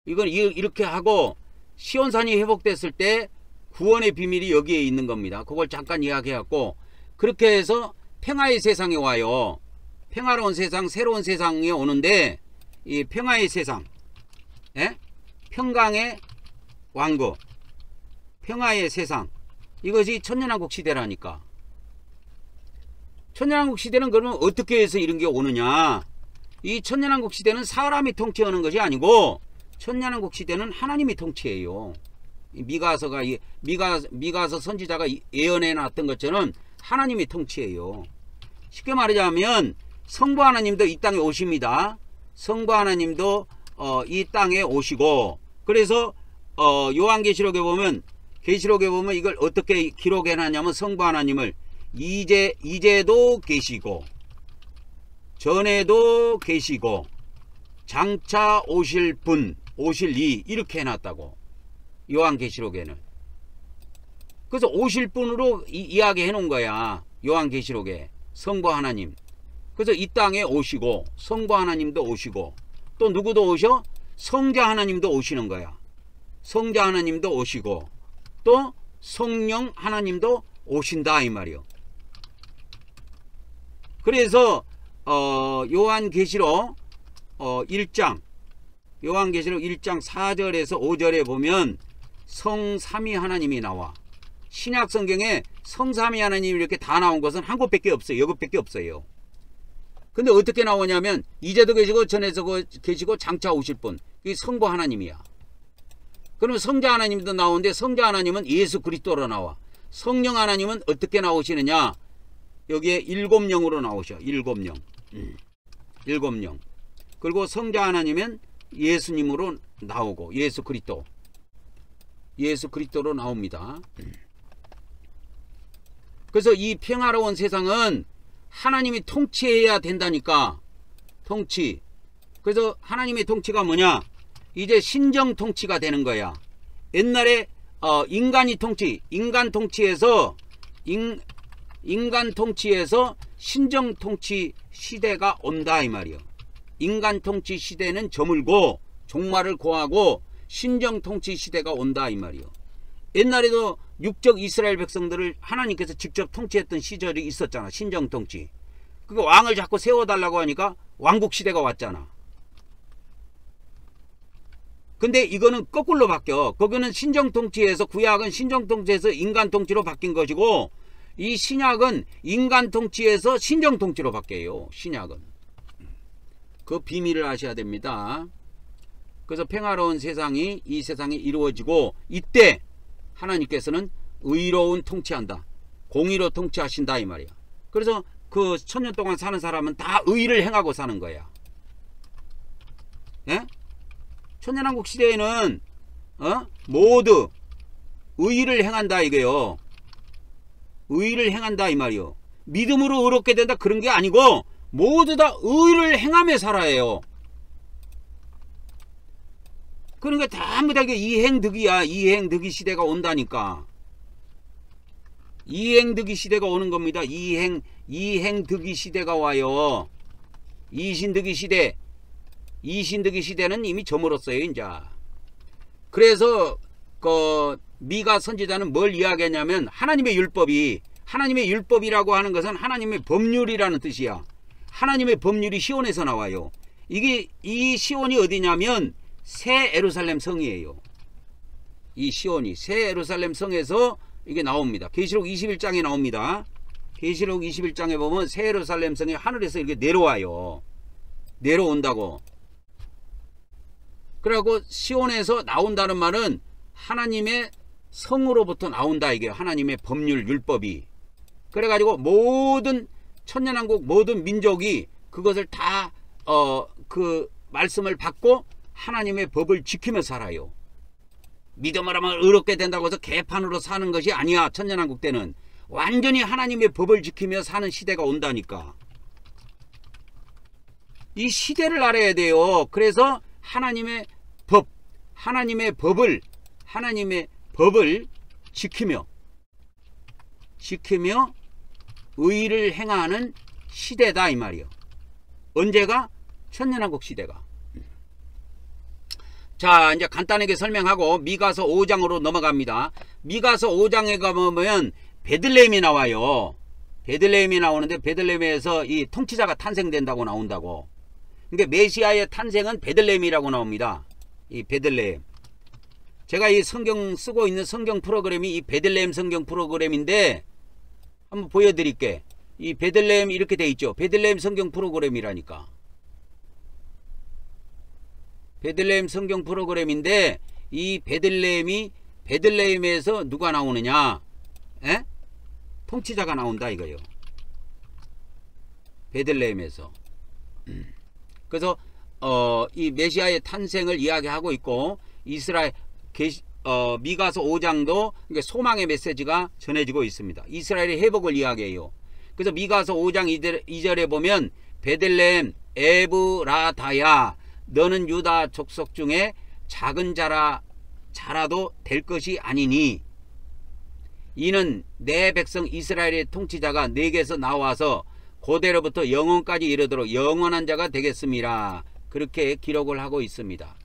이건 이렇게 하고 시온산이 회복됐을 때 구원의 비밀이 여기에 있는 겁니다. 그걸 잠깐 이야기해갖고 그렇게 해서 평화의 세상에 와요. 평화로운 세상, 새로운 세상에 오는데 이 평화의 세상, 평강의 왕국, 평화의 세상, 이것이 천년왕국 시대라니까. 천년왕국 시대는 그러면 어떻게 해서 이런 게 오느냐? 이 천년왕국 시대는 사람이 통치하는 것이 아니고 천년왕국 시대는 하나님이 통치해요. 미가서 선지자가 예언해 놨던 것처럼 하나님이 통치해요. 쉽게 말하자면 성부 하나님도 이 땅에 오십니다. 성부 하나님도 이 땅에 오시고, 그래서 요한계시록에 보면 이걸 어떻게 기록해 놨냐면 성부 하나님을 이제도 계시고 전에도 계시고 장차 오실 분, 오실 이, 이렇게 해놨다고. 요한계시록에는. 그래서 오실 분으로 이야기해 놓은 거야. 요한계시록에. 성부 하나님. 그래서 이 땅에 오시고 성부 하나님도 오시고 또 누구도 오셔? 성자 하나님도 오시는 거야. 성자 하나님도 오시고 또 성령 하나님도 오신다 이 말이요. 그래서 요한계시록 1장 요한계시록 1장 4절에서 5절에 보면 성삼위 하나님이 나와. 신약 성경에 성삼위 하나님이 이렇게 다 나온 것은 한 곳밖에 없어요. 이것밖에 없어요. 근데 어떻게 나오냐면 이제도 계시고 전에도 계시고 장차 오실 분, 이 성부 하나님이야. 그러면 성자 하나님도 나오는데 성자 하나님은 예수 그리스도로 나와. 성령 하나님은 어떻게 나오시느냐? 여기에 7영으로 나오셔. 7영. 7영. 그리고 성자 하나님은 예수님으로 나오고 예수 그리스도로 나옵니다. 그래서 이 평화로운 세상은 하나님이 통치해야 된다니까. 통치. 그래서 하나님의 통치가 뭐냐? 이제 신정 통치가 되는 거야. 옛날에 인간이 통치, 인간 통치에서 신정 통치 시대가 온다 이 말이요. 인간 통치 시대는 저물고 종말을 고하고 신정 통치 시대가 온다 이 말이요. 옛날에도 육적 이스라엘 백성들을 하나님께서 직접 통치했던 시절이 있었잖아. 신정 통치. 그 왕을 자꾸 세워달라고 하니까 왕국 시대가 왔잖아. 근데 이거는 거꾸로 바뀌어. 거기는 신정 통치에서, 구약은 신정 통치에서 인간 통치로 바뀐 것이고 이 신약은 인간 통치에서 신정 통치로 바뀌어요. 신약은. 그 비밀을 아셔야 됩니다. 그래서 평화로운 세상이, 이 세상이 이루어지고 이때 하나님께서는 의로운 통치한다. 공의로 통치하신다 이 말이야. 그래서 그 1000년 동안 사는 사람은 다 의를 행하고 사는 거야. 예? 천년왕국 시대에는 모두 의를 행한다 이게요. 의를 행한다 이 말이요. 믿음으로 의롭게 된다 그런 게 아니고 모두 다 의를 행하며 살아요. 그러니까 전부 다 이게 이행득이야. 이행득이 시대가 온다니까. 이행득이 시대가 오는 겁니다. 이행득이 시대가 와요. 이신득이 시대. 이신득이 시대는 이미 저물었어요 이제. 그래서 그 미가 선지자는 뭘 이야기했냐면 하나님의 율법이라고 하는 것은 하나님의 법률이라는 뜻이야. 하나님의 법률이 시온에서 나와요. 이게 이 시온이 어디냐면 새 예루살렘 성이에요. 이 시온이 새 예루살렘 성에서 이게 나옵니다. 계시록 21장에 나옵니다. 계시록 21장에 보면 새 예루살렘 성이 하늘에서 이렇게 내려와요. 내려온다고. 그리고 시온에서 나온다는 말은 하나님의 성으로부터 나온다 이게 하나님의 법률 율법이. 그래가지고 모든 천년왕국 모든 민족이 그것을 다 그 말씀을 받고 하나님의 법을 지키며 살아요. 믿음을 하면 의롭게 된다고 해서 개판으로 사는 것이 아니야. 천년왕국 때는 완전히 하나님의 법을 지키며 사는 시대가 온다니까. 이 시대를 알아야 돼요. 그래서 하나님의 법을 지키며 의를 행하는 시대다 이 말이요. 언제가? 천년왕국 시대가. 자, 이제 간단하게 설명하고 미가서 5장으로 넘어갑니다. 미가서 5장에 가보면 베들레헴이 나와요. 베들레헴이 나오는데 베들레헴에서 이 통치자가 탄생된다고 나온다고. 그러니까 메시아의 탄생은 베들레헴이라고 나옵니다. 이 베들레헴. 제가 이 성경 쓰고 있는 성경 프로그램이 이 베들레헴 성경 프로그램인데 한번 보여드릴게. 이 베들레헴 이렇게 돼 있죠. 베들레헴 성경 프로그램이라니까. 베들레헴 성경 프로그램인데 이 베들레헴에서 누가 나오느냐? 에? 통치자가 나온다 이거요. 베들레헴에서. 그래서 이 메시아의 탄생을 이야기하고 있고 이스라엘 미가서 5장도 소망의 메시지가 전해지고 있습니다. 이스라엘의 회복을 이야기해요. 그래서 미가서 5장 2절에 보면 베들레헴 에브라다야 너는 유다 족속 중에 작은 자라도 될 것이 아니니 이는 내 백성 이스라엘의 통치자가 내게서 나와서 고대로부터 영원까지 이르도록 영원한 자가 되겠습니다. 그렇게 기록을 하고 있습니다.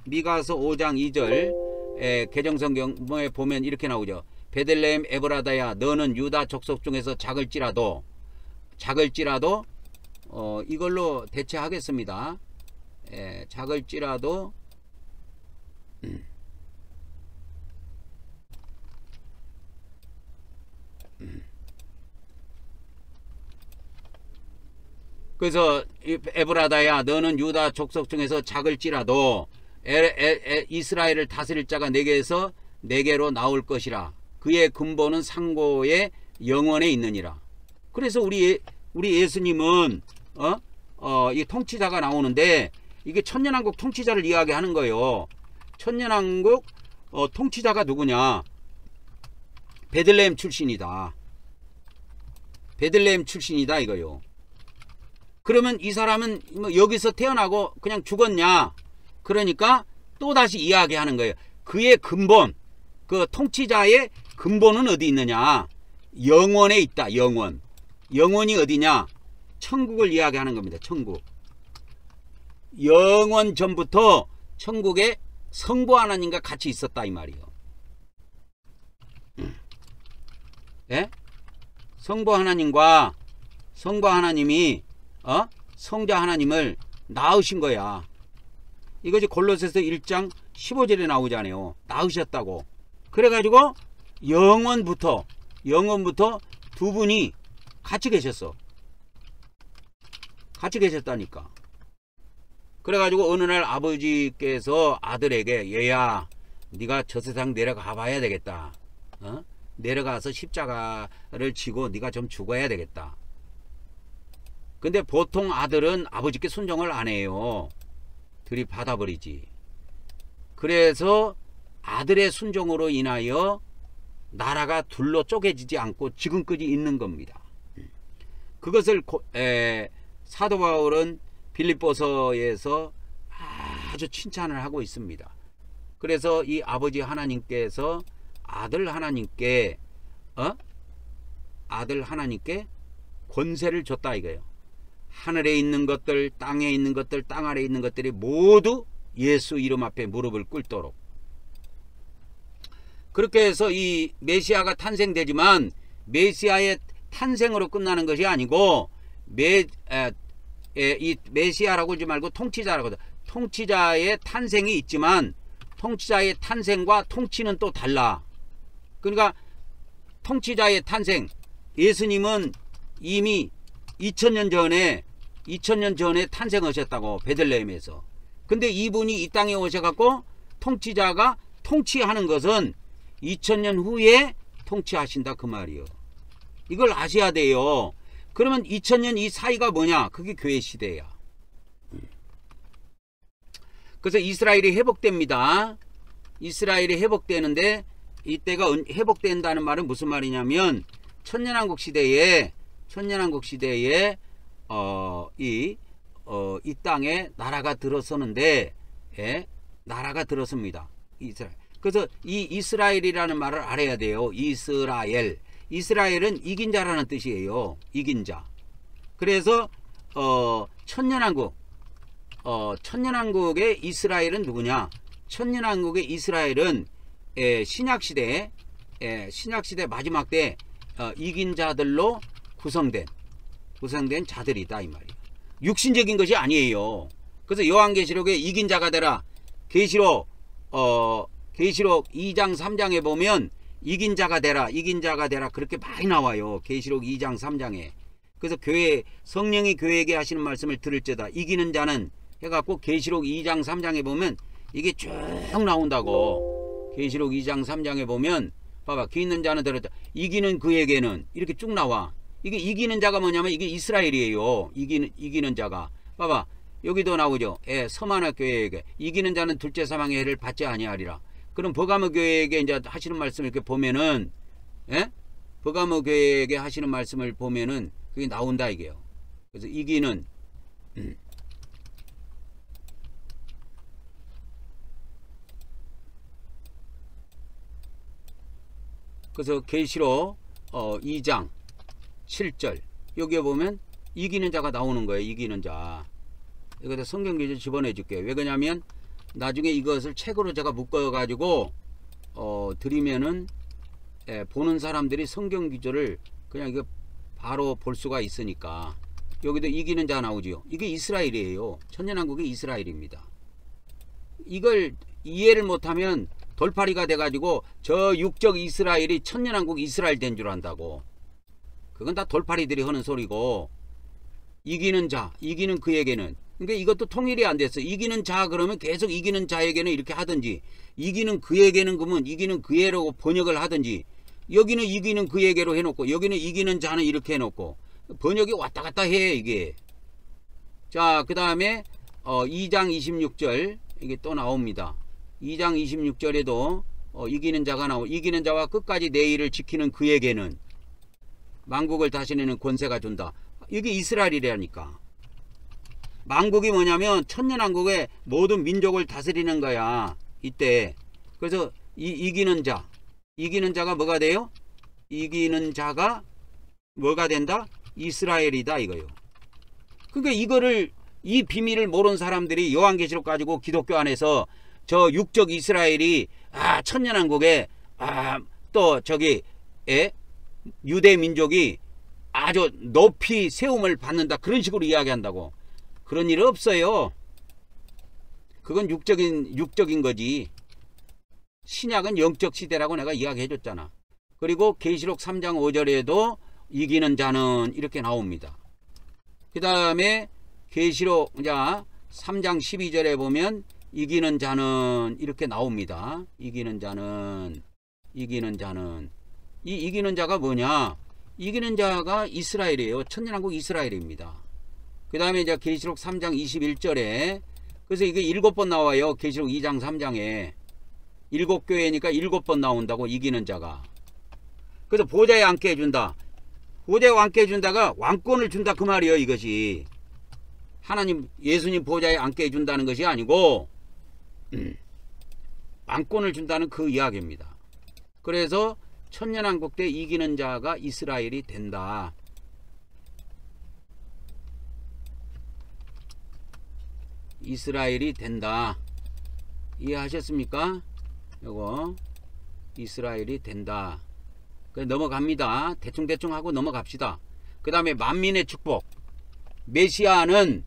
미가서 5장 2절 개정성경에 보면 이렇게 나오죠. 베들레헴 에브라다야 너는 유다 족속 중에서 작을지라도 이걸로 대체하겠습니다. 작을지라도 그래서 에브라다야 너는 유다 족속 중에서 작을지라도 이스라엘을 다스릴 자가 내게로 나올 것이라. 그의 근본은 상고의 영원에 있느니라. 그래서 우리 예수님은 이 통치자가 나오는데 이게 천년왕국 통치자를 이야기하는 거예요. 천년왕국 통치자가 누구냐? 베들레헴 출신이다. 베들레헴 출신이다 이거요. 그러면 이 사람은 뭐 여기서 태어나고 그냥 죽었냐? 그러니까 또다시 이야기하는 거예요. 그의 근본, 그 통치자의 근본은 어디 있느냐? 영원에 있다. 영원. 영원이 어디냐? 천국을 이야기하는 겁니다. 천국. 영원 전부터 천국에 성부 하나님과 같이 있었다 이 말이에요. 예? 성부 하나님이 성자 하나님을 낳으신 거야. 이것이 골로새서 1장 15절에 나오잖아요. 낳으셨다고. 그래가지고 영원부터 두 분이 같이 계셨어. 같이 계셨다니까. 그래가지고 어느 날 아버지께서 아들에게 얘야 네가 저 세상 내려가 봐야 되겠다. 내려가서 십자가를 지고 네가 좀 죽어야 되겠다. 근데 보통 아들은 아버지께 순종을 안 해요. 들이받아버리지. 그래서 아들의 순종으로 인하여 나라가 둘로 쪼개지지 않고 지금까지 있는 겁니다. 그것을 사도 바울은 빌립보서에서 아주 칭찬을 하고 있습니다. 그래서 이 아버지 하나님께서 아들 하나님께 권세를 줬다 이거예요. 하늘에 있는 것들, 땅에 있는 것들, 땅 아래에 있는 것들이 모두 예수 이름 앞에 무릎을 꿇도록. 그렇게 해서 이 메시아가 탄생되지만 메시아의 탄생으로 끝나는 것이 아니고 이 메시아라고 하지 말고 통치자라고 하죠. 통치자의 탄생이 있지만 통치자의 탄생과 통치는 또 달라. 그러니까 통치자의 탄생, 예수님은 이미 2000년 전에 탄생하셨다고 베들레헴에서. 근데 이분이 이 땅에 오셔갖고 통치자가 통치하는 것은 2000년 후에 통치하신다 그 말이요. 이걸 아셔야 돼요. 그러면 2000년 이 사이가 뭐냐? 그게 교회 시대야. 그래서 이스라엘이 회복됩니다. 이스라엘이 회복되는데 이때가 회복된다는 말은 무슨 말이냐면 천년왕국 시대에 이 땅에 나라가 들어서는데 나라가 들어섭니다. 이스라엘. 그래서 이 이스라엘이라는 말을 알아야 돼요. 이스라엘은 이긴 자라는 뜻이에요. 이긴 자. 그래서 천년왕국의 이스라엘은 누구냐? 천년왕국의 이스라엘은 신약시대 마지막 때 이긴 자들로 구성된 자들이다 이 말이에요. 육신적인 것이 아니에요. 그래서 요한계시록에 이긴 자가 되라. 계시록 2장 3장에 보면 이긴 자가 되라 그렇게 많이 나와요. 계시록 2장 3장에. 그래서 성령이 교회에게 하시는 말씀을 들을지어다 이기는 자는 해갖고 계시록 2장 3장에 보면 이게 쭉 나온다고. 계시록 2장 3장에 보면 봐봐. 귀 있는 자는 들었다. 이기는 그에게는 이렇게 쭉 나와. 이게 이기는 자가 뭐냐면 이게 이스라엘이에요. 이기는 자가. 봐봐. 여기도 나오죠. 서만화 교회에게 이기는 자는 둘째 사망의 해를 받지 아니하리라. 그럼 버가모 교회에게 이제 하시는 말씀을 이렇게 보면은, 예? 버가모 교회에게 하시는 말씀을 보면은 그게 나온다 이게요. 그래서 이기는 그래서 계시록 2장 7절 여기에 보면 이기는 자가 나오는 거예요. 이기는 자. 여기다 성경 기준 집어넣어 줄게요. 왜 그러냐면 나중에 이것을 책으로 제가 묶어 가지고 드리면은 보는 사람들이 성경 기조를 그냥 이거 바로 볼 수가 있으니까. 여기도 이기는 자 나오지요. 이게 이스라엘이에요. 천년왕국이 이스라엘입니다. 이걸 이해를 못하면 돌팔이가 돼가지고 저 육적 이스라엘이 천년왕국 이스라엘 된 줄 안다고. 그건 다 돌팔이들이 하는 소리고, 이기는 자, 이기는 그에게는. 그러니까 이것도 통일이 안 됐어. 이기는 자 그러면 계속 이기는 자에게는 이렇게 하든지, 이기는 그에게는 그러면 이기는 그에라고 번역을 하든지, 여기는 이기는 그에게로 해놓고 여기는 이기는 자는 이렇게 해놓고 번역이 왔다 갔다 해 이게. 자, 그 다음에 2장 26절 이게 또 나옵니다. 2장 26절에도 이기는 자가 나오고, 이기는 자와 끝까지 내 일을 지키는 그에게는 만국을 다스리는 권세가 준다. 이게 이스라엘이라니까. 만국이 뭐냐면 천년왕국의 모든 민족을 다스리는 거야 이때. 그래서 이기는 자, 이기는 자가 뭐가 돼요? 이기는 자가 뭐가 된다? 이스라엘이다 이거요. 그러니까 이거를, 이 비밀을 모르는 사람들이 요한계시록 가지고 기독교 안에서 저 육적 이스라엘이 천년왕국에 또 저기 유대 민족이 아주 높이 세움을 받는다 그런 식으로 이야기한다고. 그런 일 없어요. 그건 육적인 거지. 신약은 영적 시대라고 내가 이야기해 줬잖아. 그리고 계시록 3장 5절에도 이기는 자는 이렇게 나옵니다. 그 다음에 계시록 3장 12절에 보면 이기는 자는 이렇게 나옵니다. 이기는 자는 이 이기는 자가 뭐냐? 이기는 자가 이스라엘이에요. 천년왕국 이스라엘입니다. 그 다음에 이제 계시록 3장 21절에, 그래서 이게 7번 나와요. 계시록 2장 3장에 7교회니까 7번 나온다고, 이기는 자가. 그래서 보좌에 앉게 해준다. 보좌에 앉게 해준다가 왕권을 준다 그 말이에요. 이것이 하나님 예수님 보좌에 앉게 해준다는 것이 아니고 왕권을 준다는 그 이야기입니다. 그래서 천년왕국 때 이기는 자가 이스라엘이 된다. 이스라엘이 된다. 이해하셨습니까? 요거 이스라엘이 된다. 넘어갑니다. 대충 하고 넘어갑시다. 그 다음에 만민의 축복. 메시아는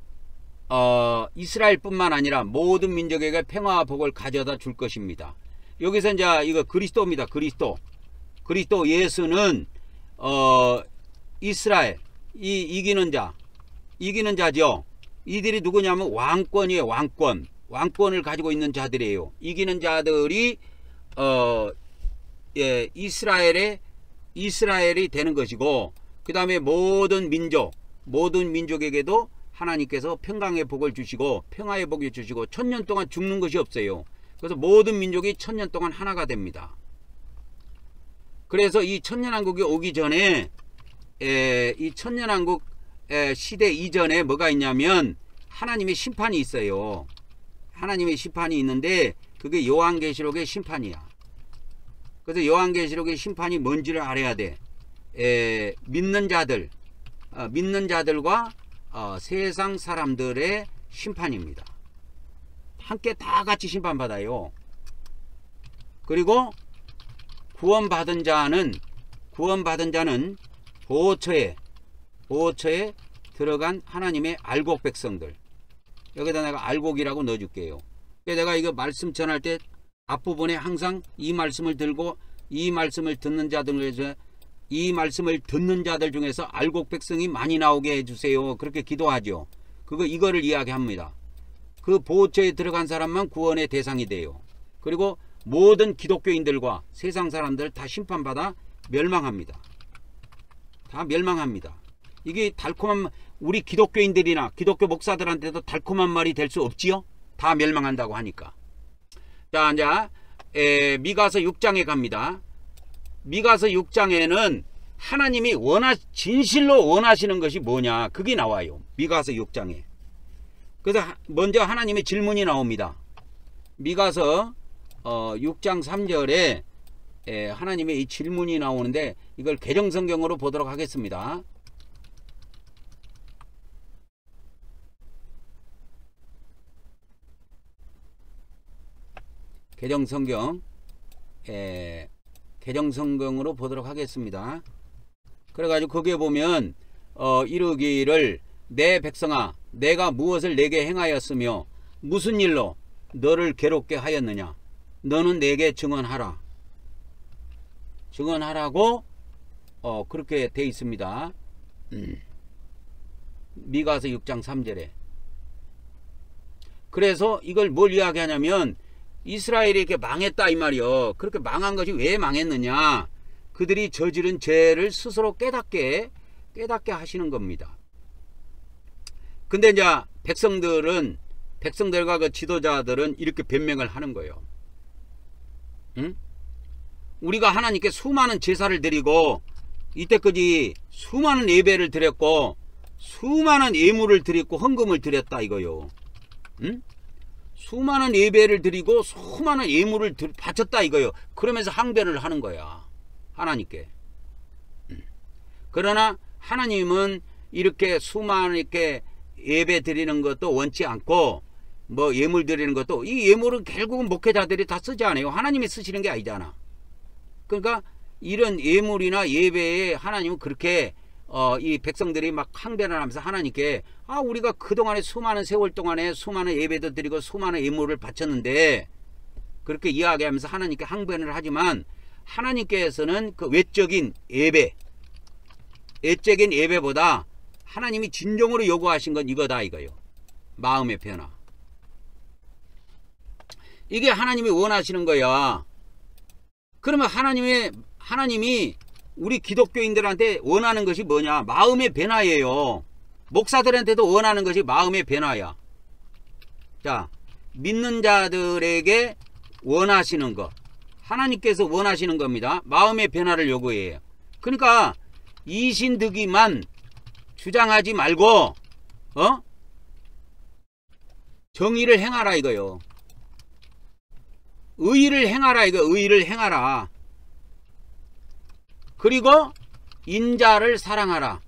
이스라엘뿐만 아니라 모든 민족에게 평화와 복을 가져다 줄 것입니다. 여기서 이제 이거 그리스도입니다. 그리스도 예수는 이스라엘 이기는 자죠. 이들이 누구냐면 왕권이에요. 왕권을 가지고 있는 자들이에요. 이기는 자들이 이스라엘이 되는 것이고, 그 다음에 모든 민족에게도 하나님께서 평강의 복을 주시고 평화의 복을 주시고 천년 동안 죽는 것이 없어요. 그래서 모든 민족이 천년 동안 하나가 됩니다. 그래서 이 천년왕국이 오기 전에 이 천년왕국 시대 이전에 뭐가 있냐면 하나님의 심판이 있어요. 하나님의 심판이 있는데 그게 요한계시록의 심판이야. 그래서 요한계시록의 심판이 뭔지를 알아야 돼. 믿는 자들과 세상 사람들의 심판입니다. 함께 다 같이 심판받아요. 그리고 구원받은 자는 보호처에 들어간 하나님의 알곡 백성들. 여기다 내가 알곡이라고 넣어줄게요. 내가 이거 말씀 전할 때 앞부분에 항상 이 말씀을 들고 이 말씀을 듣는 자들 중에서 알곡 백성이 많이 나오게 해주세요. 그렇게 기도하죠. 이거를 이야기합니다. 그 보호처에 들어간 사람만 구원의 대상이 돼요. 그리고 모든 기독교인들과 세상 사람들 다 심판받아 멸망합니다. 다 멸망합니다. 이게 달콤한, 우리 기독교인들이나 기독교 목사들한테도 달콤한 말이 될 수 없지요? 다 멸망한다고 하니까. 자, 이제 미가서 6장에 갑니다. 미가서 6장에는 하나님이 진실로 원하시는 것이 뭐냐, 그게 나와요. 미가서 6장에. 그래서 먼저 하나님의 질문이 나옵니다. 미가서 6장 3절에 하나님의 이 질문이 나오는데, 이걸 개정성경으로 보도록 하겠습니다. 개정성경으로 보도록 하겠습니다. 그래가지고 거기에 보면 이르기를 내 백성아 내가 무엇을 내게 행하였으며 무슨 일로 너를 괴롭게 하였느냐, 너는 내게 증언하라. 증언하라고 그렇게 돼 있습니다. 미가서 6장 3절에. 그래서 이걸 뭘 이야기하냐면 이스라엘이 이렇게 망했다 이 말이요. 그렇게 망한 것이 왜 망했느냐, 그들이 저지른 죄를 스스로 깨닫게 하시는 겁니다. 근데 이제 백성들과 그 지도자들은 이렇게 변명을 하는 거예요. 응? 우리가 하나님께 수많은 제사를 드리고 이때까지 수많은 예배를 드렸고 수많은 예물을 드렸고 헌금을 드렸다 이거요. 응? 수많은 예배를 드리고 수많은 예물을 바쳤다 이거요. 그러면서 항변을 하는 거야, 하나님께. 그러나 하나님은 이렇게 수많은 이렇게 예배 드리는 것도 원치 않고 뭐 예물 드리는 것도, 이 예물은 결국은 목회자들이 다 쓰지 않아요. 하나님이 쓰시는 게 아니잖아. 그러니까 이런 예물이나 예배에 하나님은 그렇게 이 백성들이 막 항변을 하면서 하나님께 우리가 그동안에 수많은 세월 동안에 수많은 예배도 드리고 수많은 예물을 바쳤는데, 그렇게 이야기하면서 하나님께 항변을 하지만 하나님께서는 그 외적인 예배보다 하나님이 진정으로 요구하신 건 이거다 이거요. 마음의 변화. 이게 하나님이 원하시는 거야. 그러면 하나님이 우리 기독교인들한테 원하는 것이 뭐냐, 마음의 변화예요. 목사들한테도 원하는 것이 마음의 변화야. 자, 믿는 자들에게 원하시는 것, 하나님께서 원하시는 겁니다. 마음의 변화를 요구해요. 그러니까 이신득이만 주장하지 말고 정의를 행하라 이거요. 의의를 행하라 이거. 의의를 행하라. 그리고 인자를 사랑하라.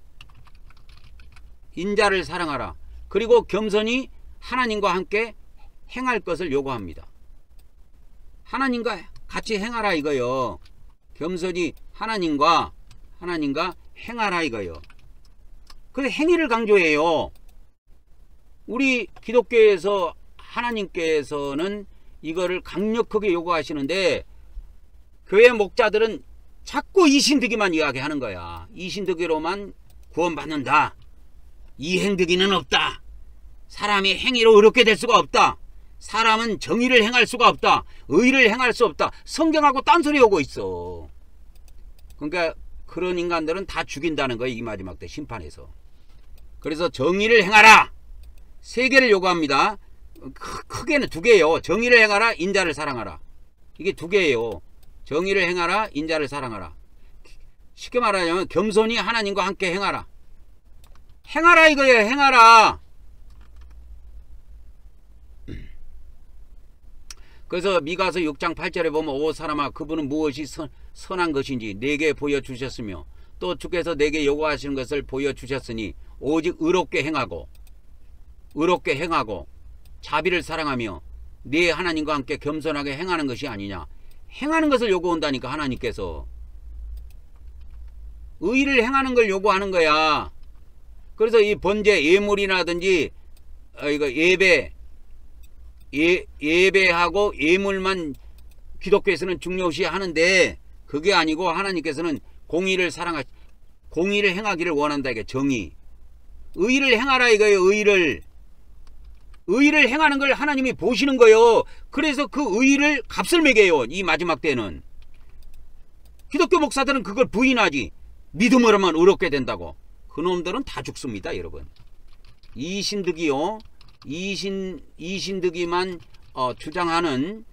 인자를 사랑하라. 그리고 겸손히 하나님과 함께 행할 것을 요구합니다. 하나님과 같이 행하라 이거요. 겸손히 하나님과 행하라 이거요. 그래서 행위를 강조해요. 우리 기독교에서 하나님께서는 이거를 강력하게 요구하시는데, 교회 목자들은 자꾸 이신득이만 이야기하는 거야. 이신득이로만 구원받는다. 이행득이는 없다. 사람이 행위로 의롭게 될 수가 없다. 사람은 정의를 행할 수가 없다. 의를 행할 수 없다. 성경하고 딴소리 오고 있어. 그러니까 그런 인간들은 다 죽인다는 거예요, 이 마지막 때 심판에서. 그래서 정의를 행하라. 3개를 요구합니다. 크게는 2개예요. 정의를 행하라, 인자를 사랑하라. 이게 2개예요. 정의를 행하라, 인자를 사랑하라. 쉽게 말하자면 겸손히 하나님과 함께 행하라. 행하라 이거예요. 행하라. 그래서 미가서 6장 8절에 보면 오 사람아 그분은 무엇이 선한 것인지 내게 보여주셨으며 또 주께서 내게 요구하시는 것을 보여주셨으니 오직 의롭게 행하고 자비를 사랑하며 네 하나님과 함께 겸손하게 행하는 것이 아니냐. 행하는 것을 요구한다니까. 하나님께서 의를 행하는 걸 요구하는 거야. 그래서 이 번제 예물이라든지 이거 예배하고 예물만 기독교에서는 중요시 하는데, 그게 아니고 하나님께서는 공의를 행하기를 원한다. 이게 정의. 의를 행하라 이거예요. 의를 행하는 걸 하나님이 보시는 거예요. 그래서 그 의를 값을 매겨요. 이 마지막 때는. 기독교 목사들은 그걸 부인하지. 믿음으로만 의롭게 된다고. 그놈들은 다 죽습니다, 여러분. 이신득이요. 이신득이만 주장하는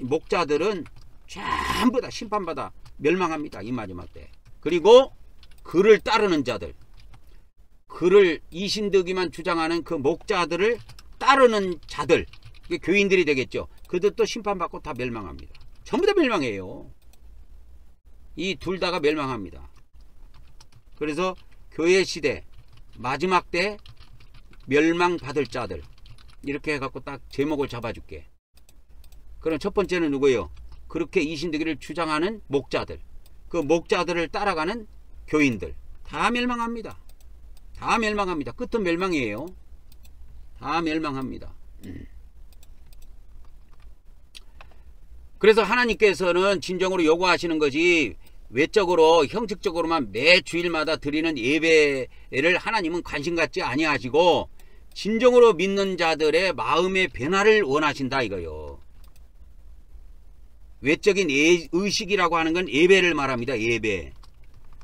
목자들은 전부 다 심판받아 멸망합니다. 이 마지막 때. 그리고 그를 따르는 자들, 그를 이신득이만 주장하는 그 목자들을 따르는 자들, 이게 교인들이 되겠죠. 그들도 심판받고 다 멸망합니다. 전부 다 멸망해요. 이 둘 다가 멸망합니다. 그래서 교회 시대 마지막 때 멸망받을 자들, 이렇게 해갖고 딱 제목을 잡아줄게. 그럼 첫 번째는 누구예요? 그렇게 이신득이를 주장하는 목자들, 그 목자들을 따라가는 교인들, 다 멸망합니다. 다 멸망합니다. 끝은 멸망이에요. 다 멸망합니다. 그래서 하나님께서는 진정으로 요구하시는 것이 외적으로 형식적으로만 매 주일마다 드리는 예배를 하나님은 관심 갖지 아니하시고 진정으로 믿는 자들의 마음의 변화를 원하신다 이거요. 외적인 의식이라고 하는 건 예배를 말합니다. 예배.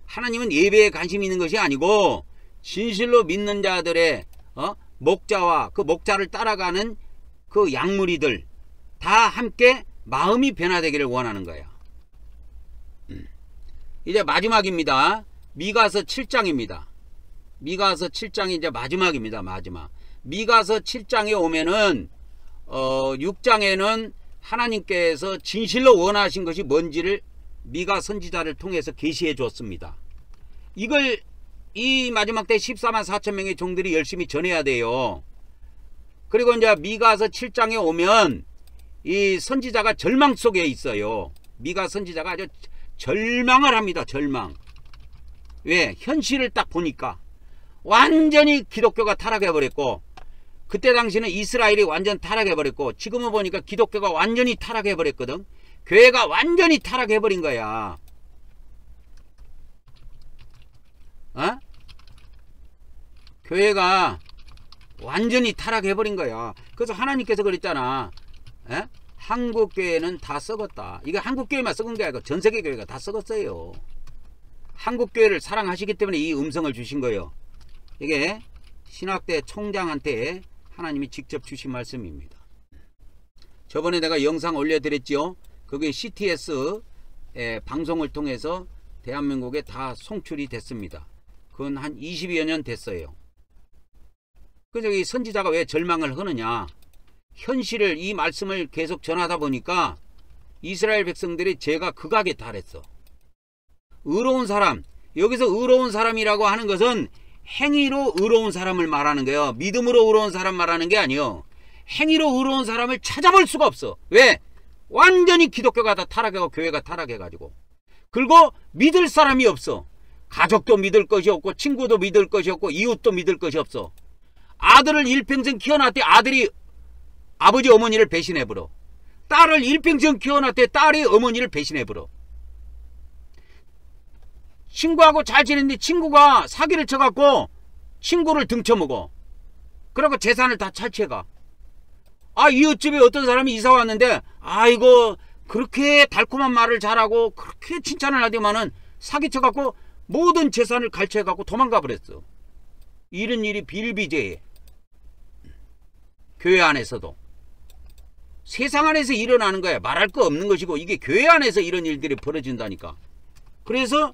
하나님은 예배에 관심이 있는 것이 아니고 진실로 믿는 자들의 목자와 그 목자를 따라가는 그 양무리들 다 함께 마음이 변화되기를 원하는 거야. 이제 마지막입니다. 미가서 7장입니다. 미가서 7장이 이제 마지막입니다. 마지막. 미가서 7장에 오면은 6장에는 하나님께서 진실로 원하신 것이 뭔지를 미가 선지자를 통해서 계시해 줬습니다. 이걸 이 마지막 때 14만 4천 명의 종들이 열심히 전해야 돼요. 그리고 이제 미가서 7장에 오면 이 선지자가 절망 속에 있어요. 미가 선지자가 아주 절망을 합니다. 절망. 왜? 현실을 딱 보니까 완전히 기독교가 타락해버렸고, 그때 당시는 이스라엘이 완전 타락해버렸고, 지금은 보니까 기독교가 완전히 타락해버렸거든. 교회가 완전히 타락해버린 거야. 교회가 완전히 타락해버린 거야. 그래서 하나님께서 그랬잖아. 한국교회는 다 썩었다. 이게 한국교회만 썩은 게 아니고 전세계 교회가 다 썩었어요. 한국교회를 사랑하시기 때문에 이 음성을 주신 거예요. 이게 신학대 총장한테 하나님이 직접 주신 말씀입니다. 저번에 내가 영상 올려드렸죠. 그게 CTS 방송을 통해서 대한민국에 다 송출이 됐습니다. 그건 한 20여 년 됐어요. 그래서 이 선지자가 왜 절망을 하느냐, 현실을, 이 말씀을 계속 전하다 보니까 이스라엘 백성들이 죄가 극악에 달했어. 의로운 사람, 여기서 의로운 사람이라고 하는 것은 행위로 의로운 사람을 말하는 거예요. 믿음으로 의로운 사람 말하는 게 아니에요. 행위로 의로운 사람을 찾아볼 수가 없어. 왜? 완전히 기독교가 다 타락하고 교회가 타락해가지고. 그리고 믿을 사람이 없어. 가족도 믿을 것이 없고, 친구도 믿을 것이 없고, 이웃도 믿을 것이 없어. 아들을 일평생 키워놨대. 아들이 아버지 어머니를 배신해버려. 딸을 일평생 키워놨대. 딸이 어머니를 배신해버려. 친구하고 잘 지냈는데 친구가 사기를 쳐갖고 친구를 등쳐먹어. 그러고 재산을 다 탈취해가. 이웃집에 어떤 사람이 이사 왔는데, 이거 그렇게 달콤한 말을 잘하고 그렇게 칭찬을 하더만은 사기쳐갖고 모든 재산을 갈취해갖고 도망가 버렸어. 이런 일이 비일비재해. 교회 안에서도. 세상 안에서 일어나는 거야. 말할 거 없는 것이고, 이게 교회 안에서 이런 일들이 벌어진다니까. 그래서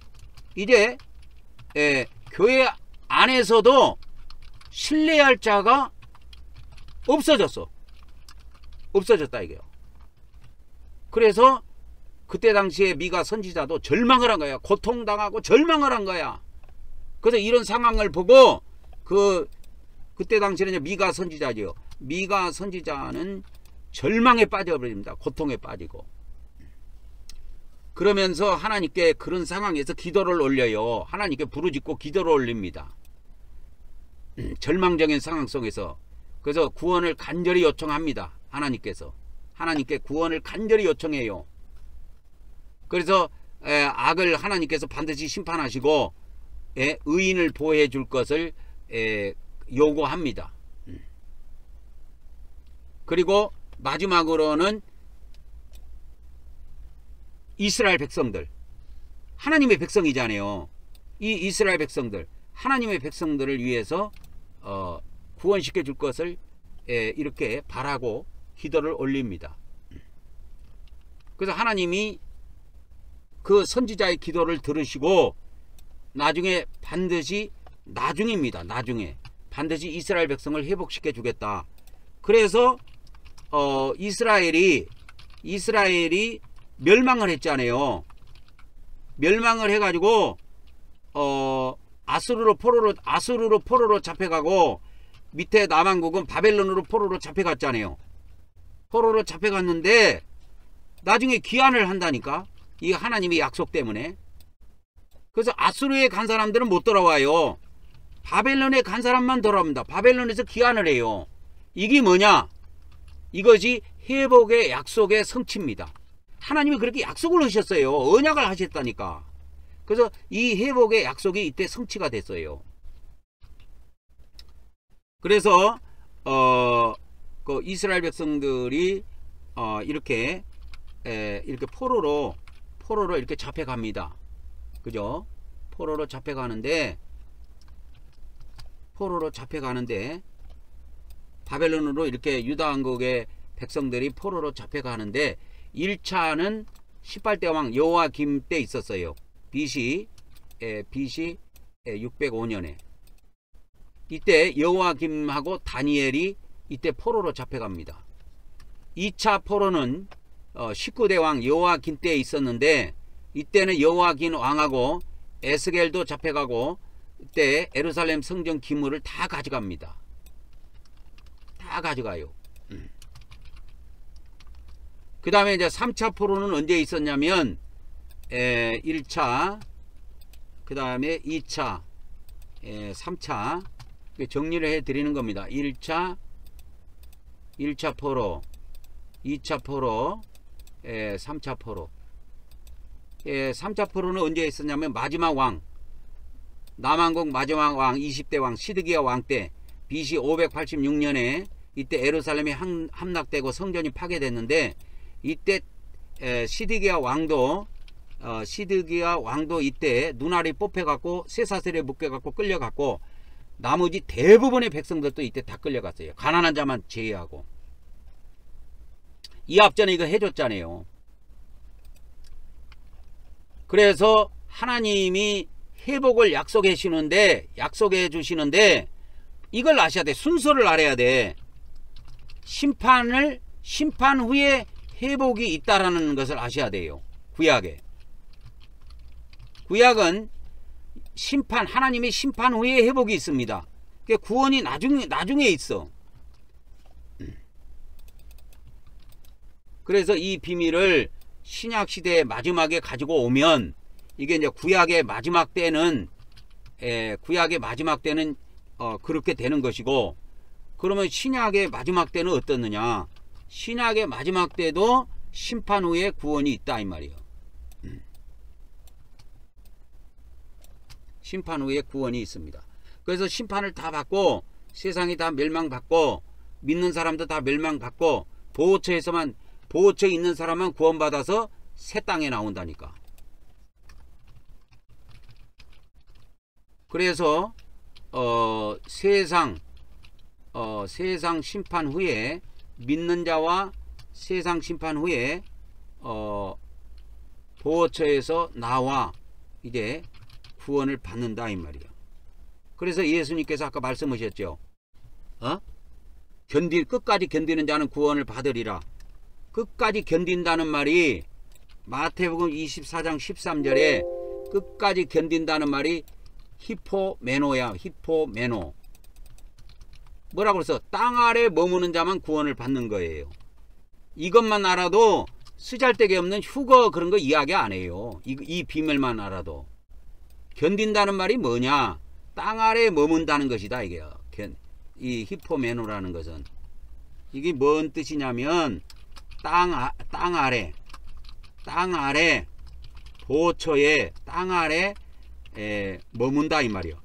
이제 교회 안에서도 신뢰할 자가 없어졌어. 없어졌다 이게요. 그래서 그때 당시에 미가 선지자도 절망을 한 거야. 고통당하고 절망을 한 거야. 그래서 이런 상황을 보고 그때 당시에는 미가 선지자지요. 미가 선지자는 절망에 빠져버립니다. 고통에 빠지고. 그러면서 하나님께 그런 상황에서 기도를 올려요. 하나님께 부르짖고 기도를 올립니다. 절망적인 상황 속에서. 그래서 구원을 간절히 요청합니다. 하나님께 구원을 간절히 요청해요. 그래서 악을 하나님께서 반드시 심판하시고 의인을 보호해 줄 것을 요구합니다. 그리고 마지막으로는 이스라엘 백성들, 하나님의 백성이잖아요. 이 이스라엘 백성들, 하나님의 백성들을 위해서 구원시켜 줄 것을 이렇게 바라고 기도를 올립니다. 그래서 하나님이 그 선지자의 기도를 들으시고 나중에 반드시, 나중입니다. 나중에 반드시 이스라엘 백성을 회복시켜 주겠다. 그래서 이스라엘이 멸망을 했잖아요. 멸망을 해가지고 아수르로 포로로 잡혀가고, 밑에 남한국은 바벨론으로 포로로 잡혀갔잖아요. 포로로 잡혀갔는데 나중에 귀환을 한다니까. 이 하나님의 약속 때문에. 그래서 아수르에 간 사람들은 못 돌아와요. 바벨론에 간 사람만 돌아옵니다. 바벨론에서 귀환을 해요. 이게 뭐냐? 이것이 회복의 약속의 성취입니다. 하나님이 그렇게 약속을 하셨어요. 언약을 하셨다니까. 그래서 이 회복의 약속이 이때 성취가 됐어요. 그래서 그 이스라엘 백성들이 이렇게 포로로 이렇게 잡혀갑니다. 그죠? 포로로 잡혀가는데 바벨론으로 이렇게 유다 왕국의 백성들이 포로로 잡혀가는데, 1차는 18대 왕 여호와김 때 있었어요. BC 605년에. 이때 여호와김하고 다니엘이 이때 포로로 잡혀갑니다. 2차 포로는 19대 왕 여호와김 때 있었는데, 이때는 여호와김 왕하고 에스겔도 잡혀가고, 이때 예루살렘 성전 기물을 다 가져갑니다. 다 가져가요. 그 다음에 이제 3차 포로는 언제 있었냐면 1차, 그 다음에 2차, 3차 정리를 해 드리는 겁니다. 1차 포로, 2차 포로, 3차 포로. 3차 포로는 언제 있었냐면 마지막 왕, 남한국 마지막 왕 20대 왕 시드기야 왕 때 BC 586년에 이때 예루살렘이 함락되고 성전이 파괴됐는데, 이때 시드기야 왕도 이때 눈알이 뽑혀갖고 쇠사슬에 묶여갖고 끌려갔고, 나머지 대부분의 백성들도 이때 다 끌려갔어요. 가난한 자만 제외하고. 이 앞전에 이거 해줬잖아요. 그래서 하나님이 회복을 약속해 주시는데 이걸 아셔야 돼. 순서를 알아야 돼. 심판 후에 회복이 있다라는 것을 아셔야 돼요. 구약은 하나님의 심판 후에 회복이 있습니다. 그러니까 구원이 나중에 있어. 그래서 이 비밀을 신약 시대의 마지막에 가지고 오면, 이게 이제 구약의 마지막 때는 그렇게 되는 것이고, 그러면 신약의 마지막 때는 어떻느냐? 신약의 마지막 때도 심판 후에 구원이 있다 이 말이에요. 심판 후에 구원이 있습니다. 그래서 심판을 다 받고, 세상이 다 멸망받고, 믿는 사람도 다 멸망받고, 보호처에 있는 사람만 구원받아서 새 땅에 나온다니까. 그래서 세상 심판 후에, 믿는 자와 세상 심판 후에 보호처에서 나와 이제 구원을 받는다 이 말이에요. 그래서 예수님께서 아까 말씀하셨죠. 끝까지 견디는 자는 구원을 받으리라. 끝까지 견딘다는 말이 마태복음 24장 13절에 끝까지 견딘다는 말이 히포메노야. 히포메노. 뭐라고 그래서 땅 아래 머무는 자만 구원을 받는 거예요. 이것만 알아도 쓰잘데기 없는 휴거 그런 거 이야기 안 해요. 이 비밀만 알아도. 견딘다는 말이 뭐냐? 땅 아래에 머문다는 것이다 이게요. 이 히포메노라는 것은 이게 뭔 뜻이냐면 땅 아래 보호처에 땅 아래 머문다 이 말이요.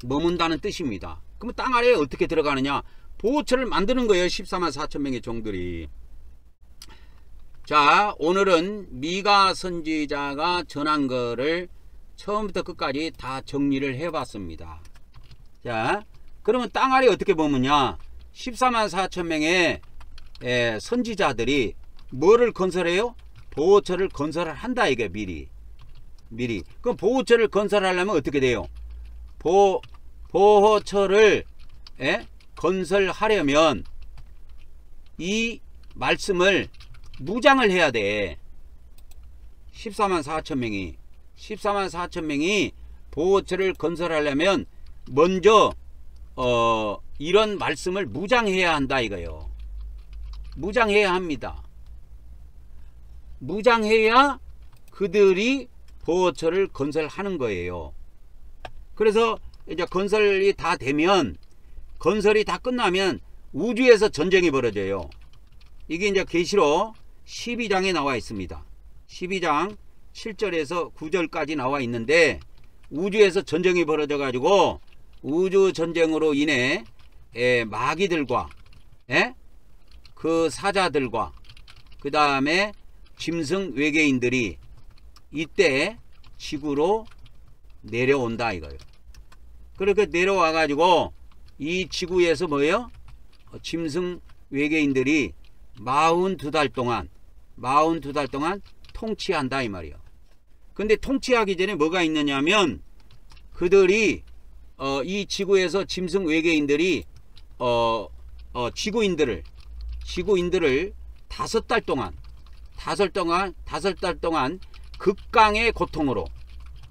머문다는 뜻입니다. 그러면 땅 아래에 어떻게 들어가느냐? 보호처를 만드는 거예요. 14만 4천 명의 종들이. 자, 오늘은 미가 선지자가 전한 거를 처음부터 끝까지 다 정리를 해봤습니다. 자, 그러면 땅 아래에 어떻게 머무냐? 14만 4천 명의 선지자들이 뭐를 건설해요? 보호처를 건설을 한다 이게 미리. 그럼 보호처를 건설하려면 어떻게 돼요? 보호처를 건설하려면 이 말씀을 무장을 해야 돼. 14만 4천 명이 보호처를 건설하려면 먼저 이런 말씀을 무장해야 한다 이거요. 무장해야 합니다. 무장해야 그들이 보호처를 건설하는 거예요. 그래서 이제 건설이 다 되면, 건설이 다 끝나면 우주에서 전쟁이 벌어져요. 이게 이제 계시록 12장에 나와 있습니다. 12장 7절에서 9절까지 나와 있는데, 우주에서 전쟁이 벌어져 가지고 우주 전쟁으로 인해 마귀들과 그 사자들과 그 다음에 짐승 외계인들이 이때 지구로 내려온다 이거예요. 그렇게 내려와 가지고 이 지구에서 뭐예요? 짐승 외계인들이 42달 동안 통치한다 이 말이에요. 근데 통치하기 전에 뭐가 있느냐면, 그들이 이 지구에서 짐승 외계인들이 지구인들을 5달 동안 극강의 고통으로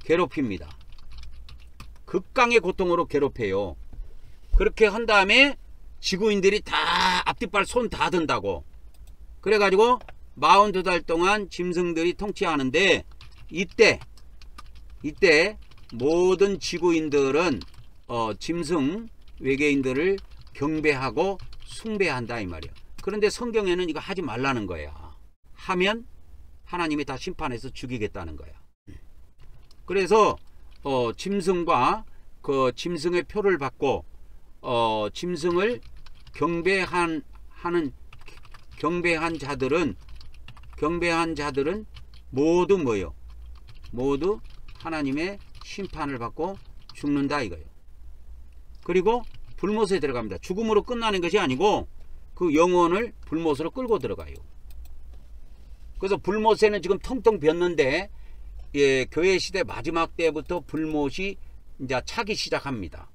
괴롭힙니다. 극강의 고통으로 괴롭혀요. 그렇게 한 다음에 지구인들이 다 앞뒷발 손 다 든다고. 그래가지고 42달 동안 짐승들이 통치하는데, 이때 모든 지구인들은 짐승 외계인들을 경배하고 숭배한다 이 말이야. 그런데 성경에는 이거 하지 말라는 거야. 하면 하나님이 다 심판해서 죽이겠다는 거야. 그래서 짐승과 그 짐승의 표를 받고 짐승을 경배한 자들은 모두 뭐요? 모두 하나님의 심판을 받고 죽는다 이거예요. 그리고 불못에 들어갑니다. 죽음으로 끝나는 것이 아니고 그 영혼을 불못으로 끌고 들어가요. 그래서 불못에는 지금 텅텅 비었는데, 교회 시대 마지막 때부터 불못이 이제 차기 시작합니다.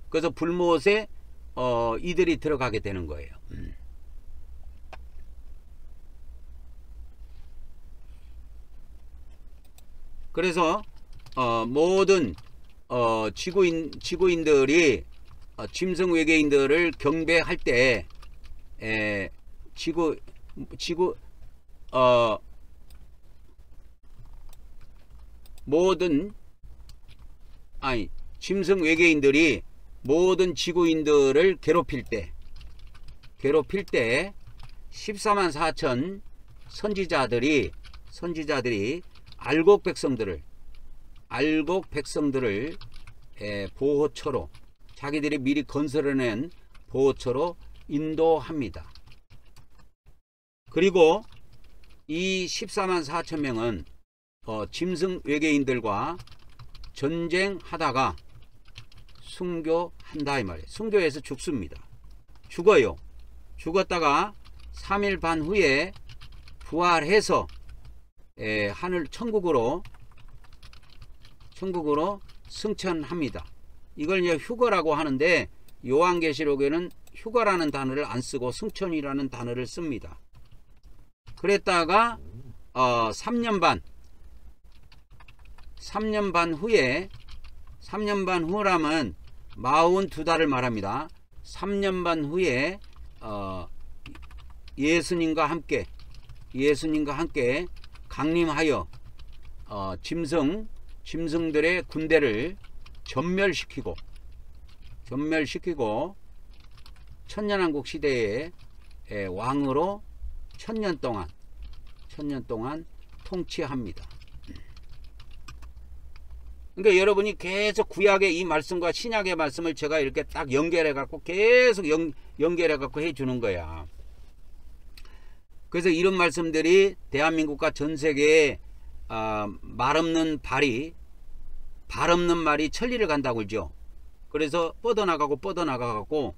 그래서 불못에 이들이 들어가게 되는 거예요. 그래서 모든 지구인들이 짐승 외계인들을 경배할 때 짐승 외계인들이 모든 지구인들을 괴롭힐 때 14만 4천 선지자들이 알곡 백성들을 보호처로, 자기들이 미리 건설해낸 보호처로 인도합니다. 그리고 이 14만 4천 명은 짐승 외계인들과 전쟁하다가 순교한다 이 말이에요. 순교해서 죽습니다. 죽어요. 죽었다가 3일 반 후에 부활해서 하늘 천국으로 승천합니다. 이걸 이제 휴거라고 하는데, 요한계시록에는 휴거라는 단어를 안 쓰고 승천이라는 단어를 씁니다. 그랬다가 3년 반 후라면 42달을 말합니다. 3년 반 후에 예수님과 함께 강림하여 짐승들의 군대를 전멸시키고 천년왕국 시대의 왕으로 천년 동안 통치합니다. 그러니까 여러분이 계속 구약의 이 말씀과 신약의 말씀을 제가 이렇게 딱 연결해 갖고 계속 연결해 갖고 해 주는 거야. 그래서 이런 말씀들이 대한민국과 전 세계에 발 없는 말이 천리를 간다고 그러죠. 그래서 뻗어나가고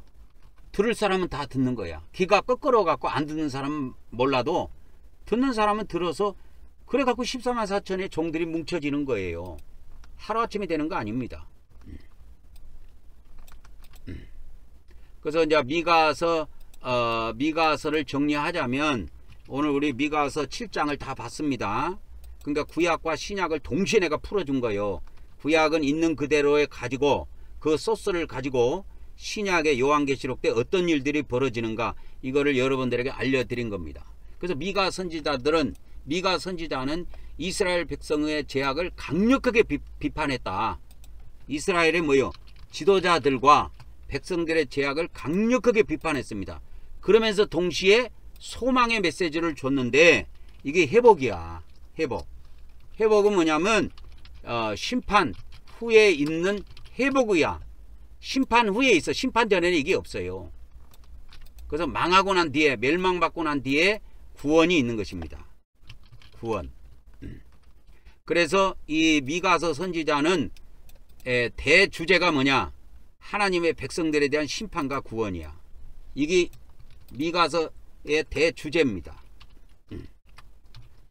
들을 사람은 다 듣는 거야. 귀가 꺾어러 갖고 안 듣는 사람은 몰라도 듣는 사람은 들어서 그래 갖고 14만 4천의 종들이 뭉쳐지는 거예요. 하루아침에 되는 거 아닙니다. 그래서 이제 미가서를 정리하자면 오늘 우리 미가서 7장을 다 봤습니다. 그러니까 구약과 신약을 동시에 내가 풀어준 거예요. 구약은 있는 그대로에 가지고 그 소스를 가지고 신약의 요한계시록 때 어떤 일들이 벌어지는가 이거를 여러분들에게 알려드린 겁니다. 그래서 미가 선지자는 이스라엘 백성의 죄악을 강력하게 비판했다. 이스라엘의 지도자들과 백성들의 죄악을 강력하게 비판했습니다. 그러면서 동시에 소망의 메시지를 줬는데 이게 회복이야. 회복은 뭐냐면 심판 후에 있는 회복이야. 심판 후에 있어. 심판 전에는 이게 없어요. 그래서 망하고 난 뒤에, 멸망받고 난 뒤에 구원이 있는 것입니다. 구원. 그래서 이 미가서 선지자는 대주제가 뭐냐? 하나님의 백성들에 대한 심판과 구원이야. 이게 미가서의 대주제입니다.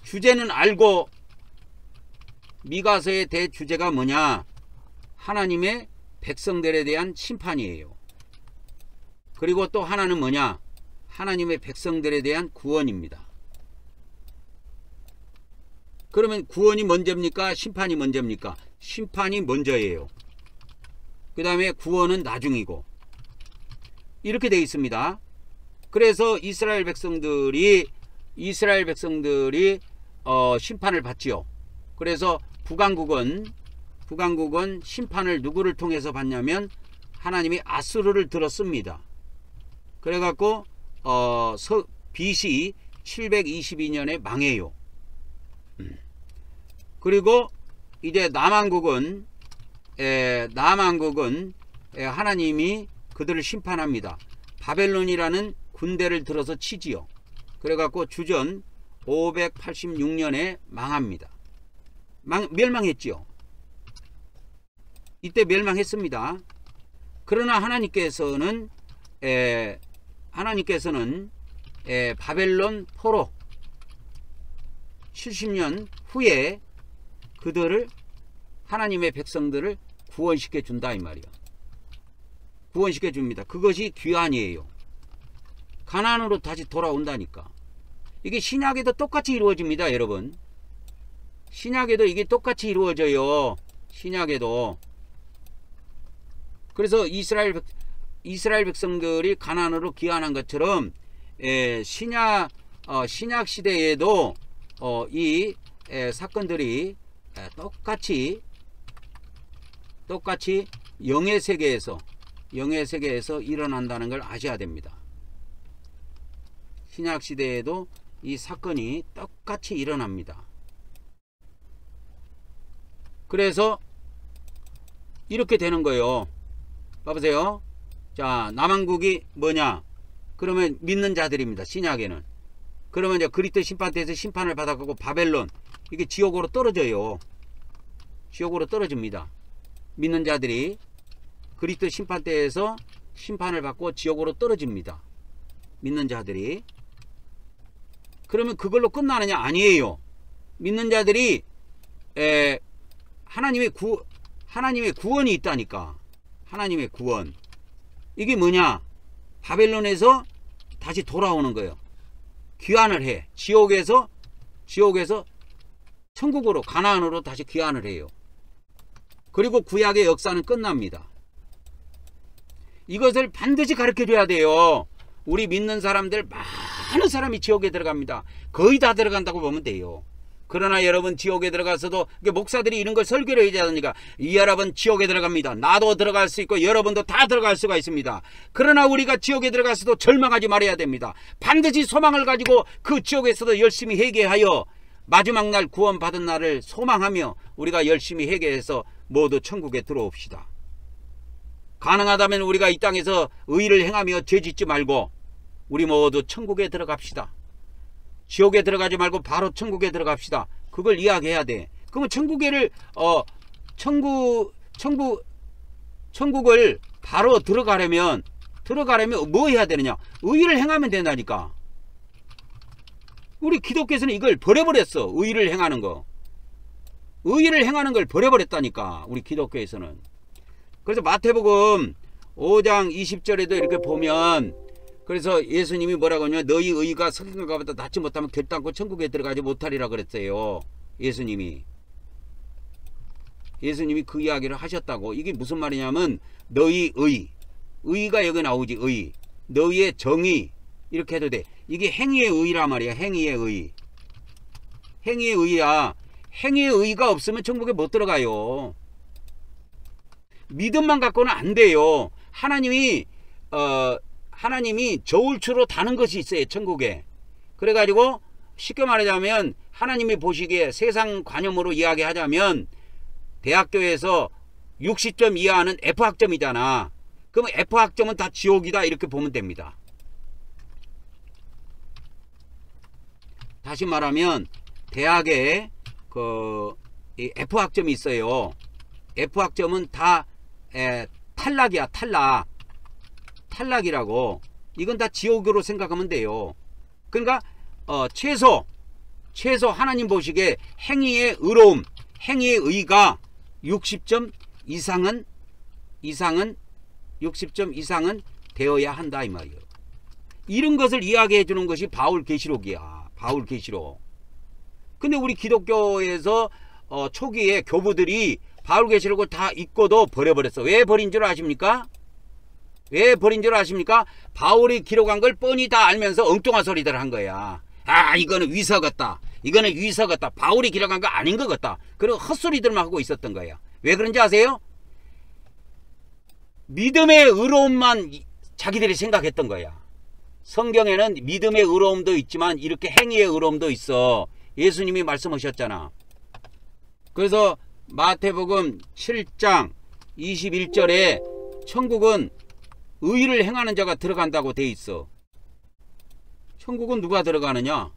주제는 알고 미가서의 대주제가 뭐냐? 하나님의 백성들에 대한 심판이에요. 그리고 또 하나는 뭐냐? 하나님의 백성들에 대한 구원입니다. 그러면 구원이 먼저입니까? 심판이 먼저입니까? 심판이 먼저예요. 그 다음에 구원은 나중이고 이렇게 되어 있습니다. 그래서 이스라엘 백성들이 심판을 받지요. 그래서 북왕국은 심판을 누구를 통해서 받냐면 하나님이 아수르를 들었습니다. 그래갖고 BC 722년에 망해요. 그리고 이제 남왕국은 하나님이 그들을 심판합니다. 바벨론이라는 군대를 들어서 치지요. 그래갖고 주전 586년에 망합니다. 멸망했지요. 이때 멸망했습니다. 그러나 하나님께서는 바벨론 포로 70년 후에 그들을 하나님의 백성들을 구원시켜 준다 이 말이야. 구원시켜 줍니다. 그것이 귀환이에요. 가나안으로 다시 돌아온다니까. 이게 신약에도 똑같이 이루어집니다, 여러분. 신약에도 이게 똑같이 이루어져요. 신약에도. 그래서 이스라엘 백성들이 가나안으로 귀환한 것처럼 신약 시대에도 이 사건들이 똑같이 영의 세계에서 일어난다는 걸 아셔야 됩니다. 신약 시대에도 이 사건이 똑같이 일어납니다. 그래서 이렇게 되는 거예요. 봐보세요. 자, 남왕국이 뭐냐? 그러면 믿는 자들입니다. 신약에는. 그러면 이제 그리스도 심판대에서 심판을 받아가고 바벨론, 이게 지옥으로 떨어져요. 지옥으로 떨어집니다. 믿는 자들이 그리스도 심판대에서 심판을 받고 지옥으로 떨어집니다. 믿는 자들이. 그러면 그걸로 끝나느냐? 아니에요. 믿는 자들이 하나님의 구원이 있다니까. 하나님의 구원. 이게 뭐냐? 바벨론에서 다시 돌아오는 거예요. 귀환을 해. 지옥에서 천국으로, 가나안으로 다시 귀환을 해요. 그리고 구약의 역사는 끝납니다. 이것을 반드시 가르쳐줘야 돼요. 우리 믿는 사람들 많은 사람이 지옥에 들어갑니다. 거의 다 들어간다고 보면 돼요. 그러나 여러분, 지옥에 들어가서도 목사들이 이런 걸 설교를 해야 되니까, 이 여러분 지옥에 들어갑니다. 나도 들어갈 수 있고 여러분도 다 들어갈 수가 있습니다. 그러나 우리가 지옥에 들어가서도 절망하지 말아야 됩니다. 반드시 소망을 가지고 그 지옥에서도 열심히 회개하여 마지막 날 구원받은 날을 소망하며 우리가 열심히 회개해서 모두 천국에 들어옵시다. 가능하다면 우리가 이 땅에서 의를 행하며 죄짓지 말고 우리 모두 천국에 들어갑시다. 지옥에 들어가지 말고 바로 천국에 들어갑시다. 그걸 이야기해야 돼. 그러면 천국을 바로 들어가려면 들어가려면 뭐 해야 되느냐? 의를 행하면 된다니까. 우리 기독교에서는 이걸 버려버렸어. 의를 행하는 거. 의를 행하는 걸 버려버렸다니까. 우리 기독교에서는. 그래서 마태복음 5장 20절에도 이렇게 보면, 그래서 예수님이 뭐라고 하냐면 너희 의가 석양가보다 낫지 못하면 결단코 천국에 들어가지 못하리라 그랬어요. 예수님이 그 이야기를 하셨다고. 이게 무슨 말이냐면 너희 의가 여기 나오지. 의, 너희의 정의, 이렇게 해도 돼. 이게 행위의 의란 말이야. 행위의 의야. 행위의 의가 없으면 천국에 못 들어가요. 믿음만 갖고는 안 돼요. 하나님이 저울추로 다는 것이 있어요. 천국에. 그래가지고 쉽게 말하자면 하나님이 보시기에 세상 관념으로 이야기하자면 대학교에서 60점 이하는 F학점이잖아. 그럼 F학점은 다 지옥이다, 이렇게 보면 됩니다. 다시 말하면 대학에 F학점이 있어요. F학점은 다 탈락이야. 탈락이라고. 이건 다 지옥으로 생각하면 돼요. 그러니까 최소 하나님 보시기에 행위의 의로움, 행위의 의가 60점 이상은 60점 이상은 되어야 한다, 이 말이에요. 이런 것을 이야기해 주는 것이 바울계시록이야. 바울계시록. 근데 우리 기독교에서 초기에 교부들이 바울계시록을 다 읽고도 버려버렸어. 왜 버린 줄 아십니까? 왜 버린 줄 아십니까? 바울이 기록한 걸 뻔히 다 알면서 엉뚱한 소리들을 한 거야. 아, 이거는 위서 같다. 이거는 위서 같다. 바울이 기록한 거 아닌 것 같다. 그런 헛소리들만 하고 있었던 거야. 왜 그런지 아세요? 믿음의 의로움만 자기들이 생각했던 거야. 성경에는 믿음의 의로움도 있지만 이렇게 행위의 의로움도 있어. 예수님이 말씀하셨잖아. 그래서 마태복음 7장 21절에 천국은 의를 행하는 자가 들어간다고 돼 있어. 천국은 누가 들어가느냐?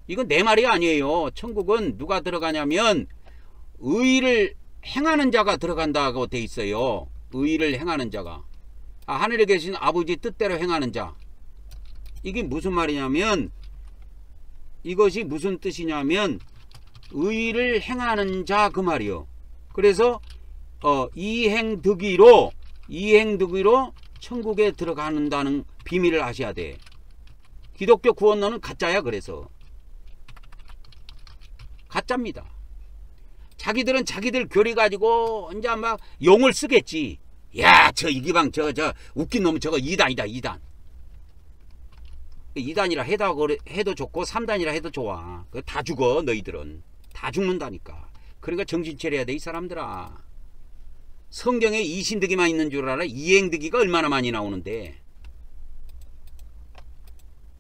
이건 내 말이 아니에요. 천국은 누가 들어가냐면 의를 행하는 자가 들어간다고 돼 있어요. 의를 행하는 자가. 하늘에 계신 아버지 뜻대로 행하는 자. 이게 무슨 말이냐면, 이것이 무슨 뜻이냐면 의를 행하는 자, 그 말이요. 그래서 이행득의로 천국에 들어가는다는 비밀을 아셔야 돼. 기독교 구원론은 가짜야. 그래서 가짜입니다. 자기들은 자기들 교리 가지고 이제 막 용을 쓰겠지. 야, 저 이기방 저 웃긴 놈 저거 2단이다 2단. 2단이라 해도 좋고 3단이라 해도 좋아. 다 죽어. 너희들은 다 죽는다니까. 그러니까 정신 차려야 돼, 이 사람들아. 성경에 이신득이만 있는 줄 알아? 이행득이가 얼마나 많이 나오는데.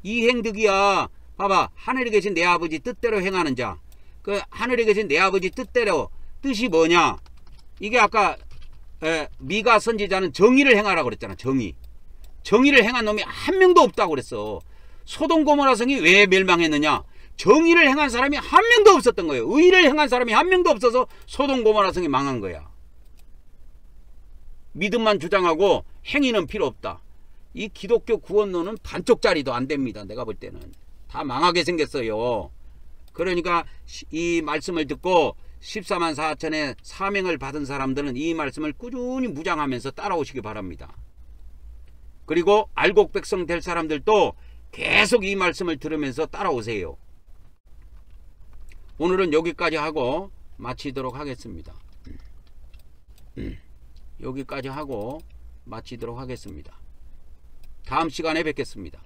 이행득이야. 봐봐. 하늘에 계신 내 아버지 뜻대로 행하는 자. 그 하늘에 계신 내 아버지 뜻대로, 뜻이 뭐냐? 이게 아까 미가 선지자는 정의를 행하라고 그랬잖아. 정의를 행한 놈이 한 명도 없다고 그랬어. 소돔 고모라 성이 왜 멸망했느냐? 정의를 행한 사람이 한 명도 없었던 거예요. 의를 행한 사람이 한 명도 없어서 소돔 고모라 성이 망한 거야. 믿음만 주장하고 행위는 필요 없다. 이 기독교 구원론은 반쪽짜리도 안 됩니다. 내가 볼 때는 다 망하게 생겼어요. 그러니까 이 말씀을 듣고 14만 4천의 사명을 받은 사람들은 이 말씀을 꾸준히 무장하면서 따라오시기 바랍니다. 그리고 알곡 백성 될 사람들도 계속 이 말씀을 들으면서 따라오세요. 오늘은 여기까지 하고 마치도록 하겠습니다. 여기까지 하고 마치도록 하겠습니다. 다음 시간에 뵙겠습니다.